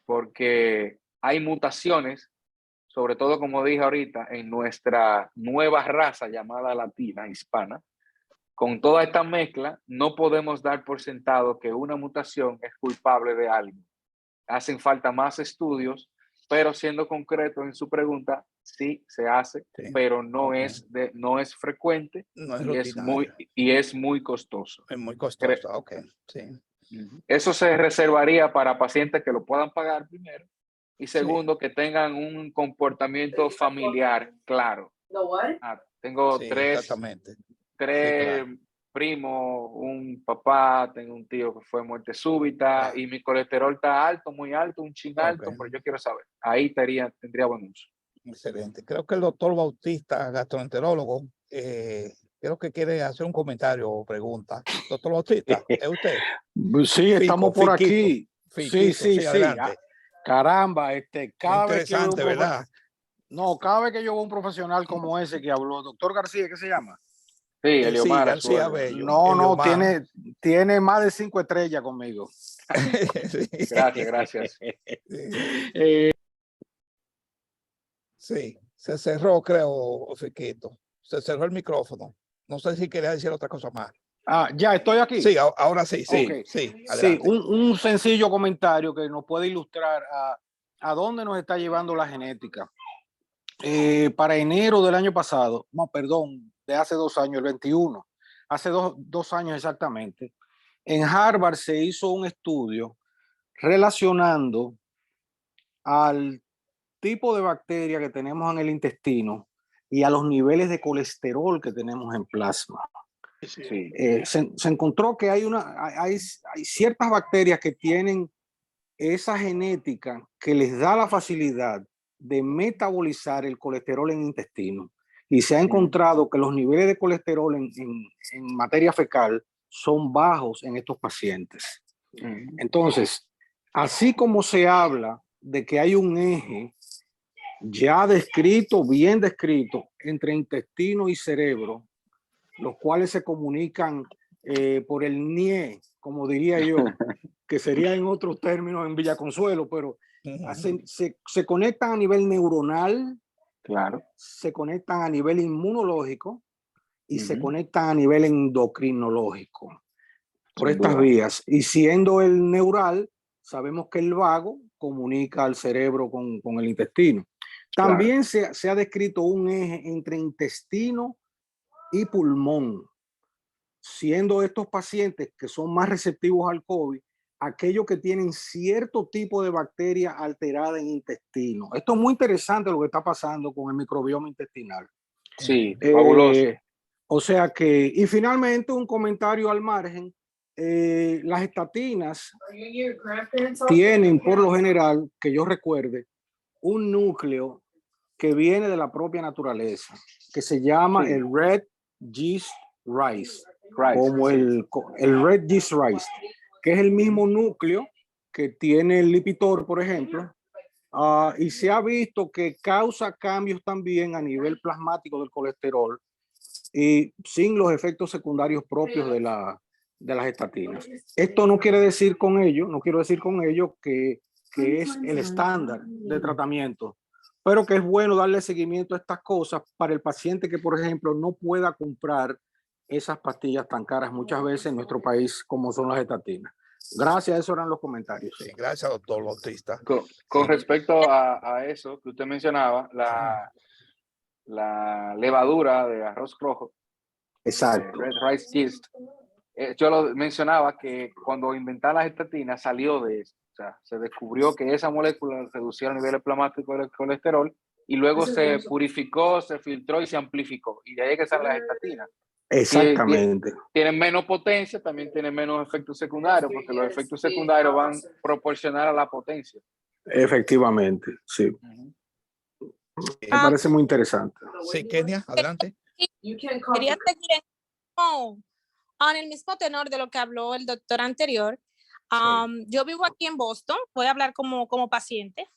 porque hay mutaciones, sobre todo, como dije ahorita, en nuestra nueva raza llamada latina, hispana. Con toda esta mezcla, no podemos dar por sentado que una mutación es culpable de algo. Hacen falta más estudios, pero siendo concreto en su pregunta, sí se hace, pero no es frecuente, No es y es muy costoso. Es muy costoso, sí. Eso se reservaría para pacientes que lo puedan pagar primero, y segundo, que tengan un comportamiento familiar claro. Tengo tres primos, un papá, tengo un tío que fue muerte súbita, y mi colesterol está alto, muy alto, un chin alto, pero yo quiero saber. Ahí tendría buen uso. Excelente. Creo que el doctor Bautista, gastroenterólogo, creo que quiere hacer un comentario o pregunta. Doctor Bautista, ¿es usted? Sí, estamos por aquí. Sí, adelante. Caramba, cada vez que interesante, ¿verdad? No, cada vez que yo veo un profesional como ese que habló, doctor García, ¿qué se llama? Sí, Eliomar. García Bello. No, tiene más de 5 estrellas conmigo. Gracias. Sí, se cerró, creo, Fiquito. Se cerró el micrófono. No sé si quería decir otra cosa más. Ya estoy aquí. Sí, ahora sí, Okay. Sí, un sencillo comentario que nos puede ilustrar a dónde nos está llevando la genética. Para enero del año pasado, de hace 2 años, el 21, hace dos años exactamente, en Harvard se hizo un estudio relacionando al tipo de bacteria que tenemos en el intestino y a los niveles de colesterol que tenemos en plasma. Se encontró que hay ciertas bacterias que tienen esa genética que les da la facilidad de metabolizar el colesterol en el intestino, y se ha encontrado que los niveles de colesterol en materia fecal son bajos en estos pacientes. Entonces, así como se habla de que hay un eje ya bien descrito entre intestino y cerebro, los cuales se comunican por el NIE, como diría yo, que sería en otros términos en Villaconsuelo, pero se conectan a nivel neuronal, se conectan a nivel inmunológico y se conectan a nivel endocrinológico por estas vías. Y siendo el neural, sabemos que el vago comunica al cerebro con el intestino. También se ha descrito un eje entre intestino y pulmón, siendo estos pacientes que son más receptivos al COVID aquellos que tienen cierto tipo de bacteria alterada en intestino. Esto es muy interesante lo que está pasando con el microbioma intestinal. Sí, fabuloso. O sea que, y finalmente un comentario al margen, las estatinas tienen por lo general, que yo recuerde, un núcleo que viene de la propia naturaleza, que se llama Sí. el Red Yeast Rice, Rice, como sí. el Red Yeast Rice, que es el mismo núcleo que tiene el Lipitor, por ejemplo, y se ha visto que causa cambios también a nivel plasmático del colesterol y sin los efectos secundarios propios de las estatinas. Esto no quiere decir con ello, no quiero decir con ello que es el estándar de tratamiento, pero que es bueno darle seguimiento a estas cosas para el paciente que, por ejemplo, no pueda comprar esas pastillas tan caras muchas veces en nuestro país como son las estatinas. Gracias, esos eran los comentarios. Sí, gracias, doctor Bautista. Con respecto a eso que usted mencionaba, la levadura de arroz rojo, Exacto. Red Rice Yeast, yo lo mencionaba que cuando inventaron las estatinas salió de eso. O sea, se descubrió que esa molécula reducía el nivel plasmático del colesterol y luego se purificó, se filtró y se amplificó. Y de ahí es que salen las estatinas. Exactamente. Tienen menos potencia, también tienen menos efectos secundarios, porque los efectos secundarios van a proporcionar a la potencia. Efectivamente, sí. Me parece muy interesante. Sí, Kenia, adelante. Quería seguir en el mismo tenor de lo que habló el doctor anterior. Yo vivo aquí en Boston, voy a hablar como paciente.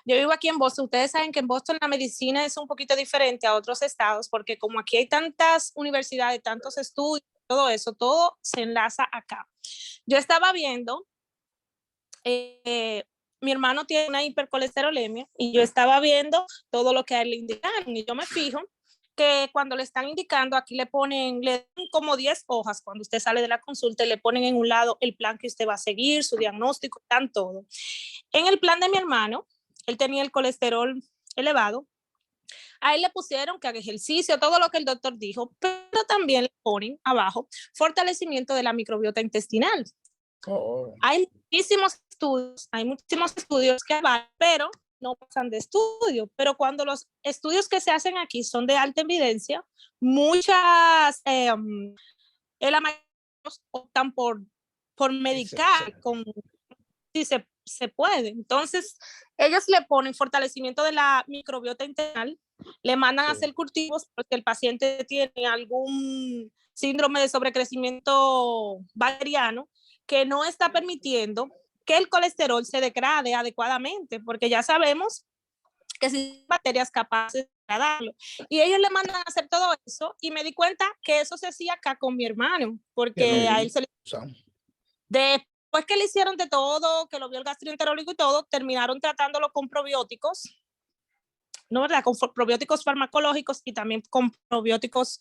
Yo vivo aquí en Boston. Ustedes saben que en Boston la medicina es un poquito diferente a otros estados, porque como aquí hay tantas universidades, tantos estudios, todo eso, todo se enlaza acá. Yo estaba viendo, mi hermano tiene una hipercolesterolemia y yo estaba viendo todo lo que a él le indican y yo me fijo que cuando le están indicando, aquí le dan como 10 hojas cuando usted sale de la consulta y le ponen en un lado el plan que usted va a seguir, su diagnóstico, dan todo. En el plan de mi hermano, él tenía el colesterol elevado, a él le pusieron que haga ejercicio, todo lo que el doctor dijo, pero también le ponen abajo fortalecimiento de la microbiota intestinal. Hay muchísimos estudios que avalan, pero no pasan de estudio. Pero cuando los estudios que se hacen aquí son de alta evidencia, muchas, la mayoría optan por medicar con si se puede. Entonces, ellos le ponen fortalecimiento de la microbiota intestinal, le mandan a hacer cultivos porque el paciente tiene algún síndrome de sobrecrecimiento bacteriano que no está permitiendo que el colesterol se degrade adecuadamente, porque ya sabemos que si bacterias capaces de degradarlo. Y ellos le mandan a hacer todo eso y me di cuenta que eso se hacía acá con mi hermano, porque a él se le... Después que le hicieron de todo, que lo vio el gastroenterólogo y todo, terminaron tratándolo con probióticos, ¿no verdad? Con probióticos farmacológicos y también con probióticos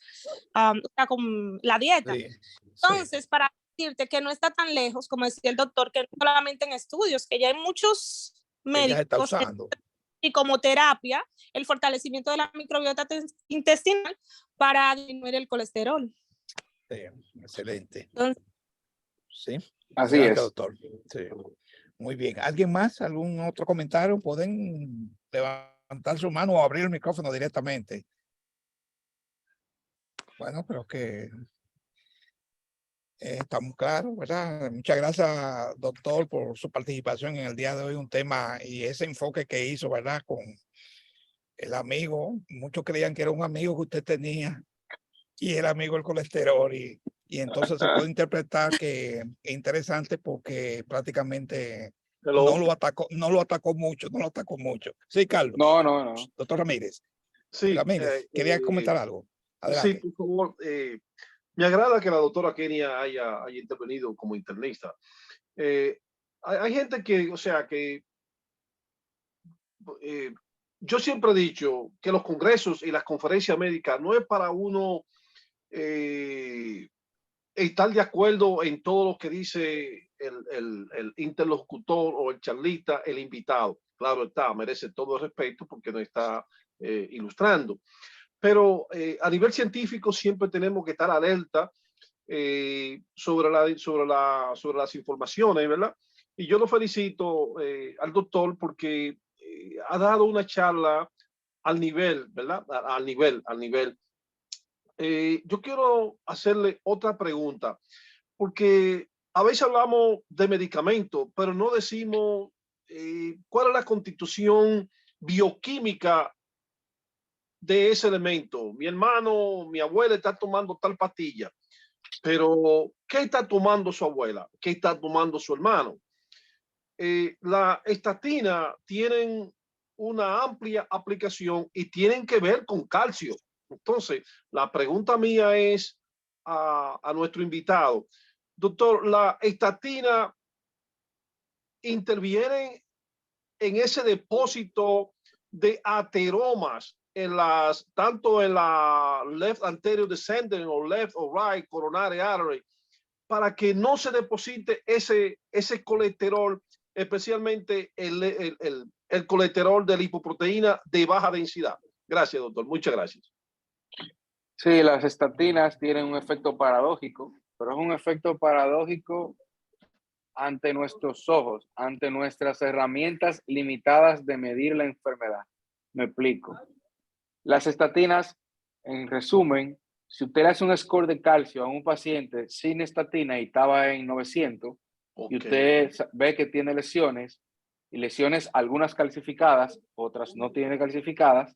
con la dieta. Sí, entonces, para decirte que no está tan lejos, como decía el doctor, que no solamente en estudios, que ya hay muchos médicos y como terapia, el fortalecimiento de la microbiota intestinal para disminuir el colesterol. Sí, excelente. Entonces, sí. Así gracias, es. doctor. Sí. Muy bien. ¿Alguien más? ¿Algún otro comentario? Pueden levantar su mano o abrir el micrófono directamente. Bueno, creo que estamos claros, ¿verdad? Muchas gracias, doctor, por su participación en el día de hoy. Un tema y ese enfoque que hizo, ¿verdad? Con el amigo. Muchos creían que era un amigo que usted tenía y el amigo del colesterol. Y entonces se puede interpretar que es interesante porque prácticamente no lo atacó mucho. Sí, Carlos. No. Doctor Ramírez. Sí. Ramírez, quería comentar algo. Adelante. Sí, por favor. Me agrada que la doctora Kenia haya intervenido como internista. Hay gente que, o sea, que yo siempre he dicho que los congresos y las conferencias médicas no es para uno estar de acuerdo en todo lo que dice el interlocutor o el charlista, el invitado. Claro está, merece todo el respeto porque nos está ilustrando. Pero a nivel científico siempre tenemos que estar alerta sobre las informaciones, ¿verdad? Y yo lo felicito al doctor porque ha dado una charla al nivel, ¿verdad? Al nivel. Yo quiero hacerle otra pregunta, porque a veces hablamos de medicamentos, pero no decimos cuál es la constitución bioquímica de ese elemento. Mi hermano, mi abuela está tomando tal pastilla, pero ¿qué está tomando su abuela? ¿Qué está tomando su hermano? La estatina tienen una amplia aplicación y tienen que ver con calcio. Entonces, la pregunta mía es a nuestro invitado, doctor, ¿la estatina interviene en ese depósito de ateromas en tanto en la left anterior descending o left o right coronary artery, para que no se deposite ese colesterol, especialmente el colesterol de lipoproteína de baja densidad? Gracias, doctor. Muchas gracias. Sí, las estatinas tienen un efecto paradójico, pero es un efecto paradójico ante nuestros ojos, ante nuestras herramientas limitadas de medir la enfermedad. Me explico. Las estatinas, en resumen, si usted le hace un score de calcio a un paciente sin estatina y estaba en 900, y usted ve que tiene lesiones, y lesiones algunas calcificadas, otras no tiene calcificadas,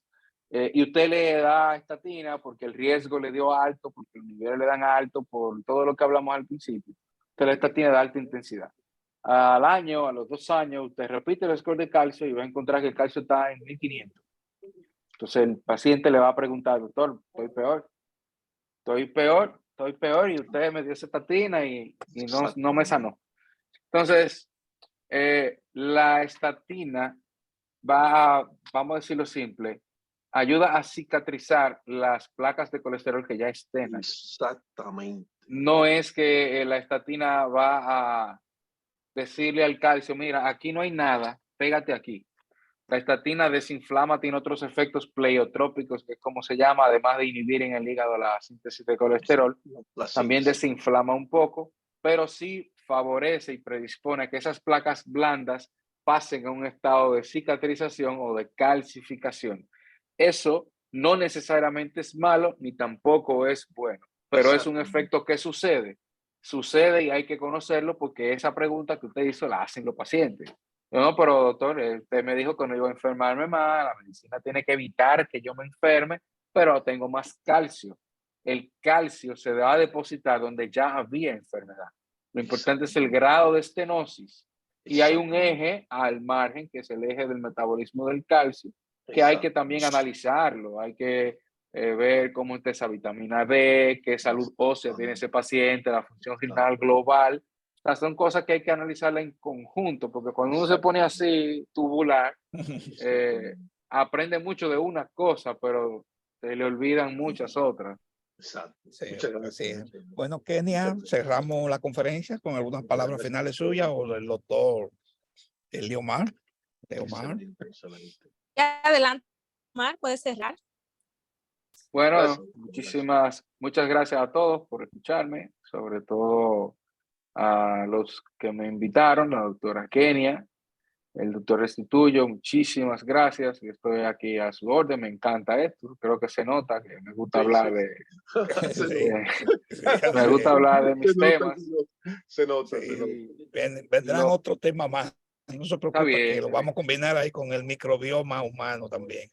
y usted le da estatina porque el riesgo le dio alto, porque los niveles le dan alto, por todo lo que hablamos al principio, usted la estatina de alta intensidad. Al año, a los 2 años, usted repite el score de calcio y va a encontrar que el calcio está en 1500. Entonces el paciente le va a preguntar, doctor, estoy peor y usted me dio esa estatina y no me sanó. Entonces, la estatina vamos a decirlo simple, ayuda a cicatrizar las placas de colesterol que ya estén. Exactamente. No es que la estatina va a decirle al calcio, mira, aquí no hay nada, pégate aquí. La estatina desinflama, tiene otros efectos pleiotrópicos, que es como se llama, además de inhibir en el hígado la síntesis de colesterol. También desinflama un poco, pero sí favorece y predispone a que esas placas blandas pasen a un estado de cicatrización o de calcificación. Eso no necesariamente es malo ni tampoco es bueno, pero es un efecto que sucede y hay que conocerlo porque esa pregunta que usted hizo la hacen los pacientes. No, pero doctor, usted me dijo que no iba a enfermarme más, la medicina tiene que evitar que yo me enferme, pero tengo más calcio. El calcio se va a depositar donde ya había enfermedad. Lo importante es el grado de estenosis. Y hay un eje al margen, que es el eje del metabolismo del calcio, que hay que también analizarlo. Hay que ver cómo está esa vitamina D, qué salud ósea tiene ese paciente, la función renal global. O sea, son cosas que hay que analizarla en conjunto, porque cuando uno se pone así tubular, aprende mucho de una cosa, pero se le olvidan muchas otras. Exacto. Sí, así. Bueno, Kenia, cerramos la conferencia con algunas palabras finales suyas o del doctor Leomar. Adelante, Omar, puedes cerrar. Bueno, muchas gracias a todos por escucharme, sobre todo a los que me invitaron, la doctora Kenia, el doctor Restituyo, muchísimas gracias. Yo estoy aquí a su orden, me encanta esto, creo que se nota que me gusta hablar me gusta hablar de mis temas. Se nota. Vendrán otro tema más, no se preocupe que lo vamos a bien. combinar ahí con el microbioma humano también.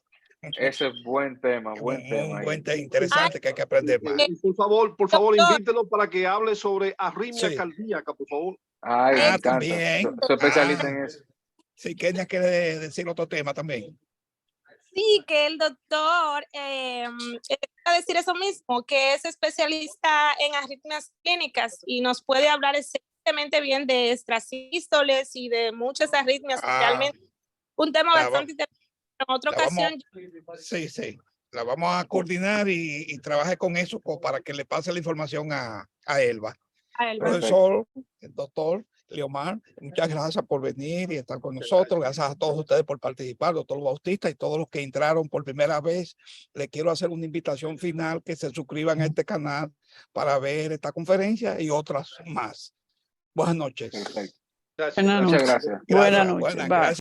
Ese es buen tema, Un buen tema interesante que hay que aprender más. Por favor, invítelo para que hable sobre arritmia cardíaca, por favor. Ay, me encanta. También. Soy especialista en eso. Sí, Kenia quiere decir otro tema también. Sí, que el doctor va a decir eso mismo, que es especialista en arritmias clínicas y nos puede hablar excelentemente bien de extrasístoles y de muchas arritmias. Realmente un tema bastante interesante. En otra ocasión. Sí. La vamos a coordinar y trabaje con eso para que le pase la información a Elba. Profesor, el doctor Leomar, muchas gracias por venir y estar con nosotros. Gracias a todos ustedes por participar, doctor Bautista y todos los que entraron por primera vez. Les quiero hacer una invitación final que se suscriban a este canal para ver esta conferencia y otras más. Buenas noches. Perfecto. Gracias. Buenas Muchas noches. gracias. Buenas noches. Gracias.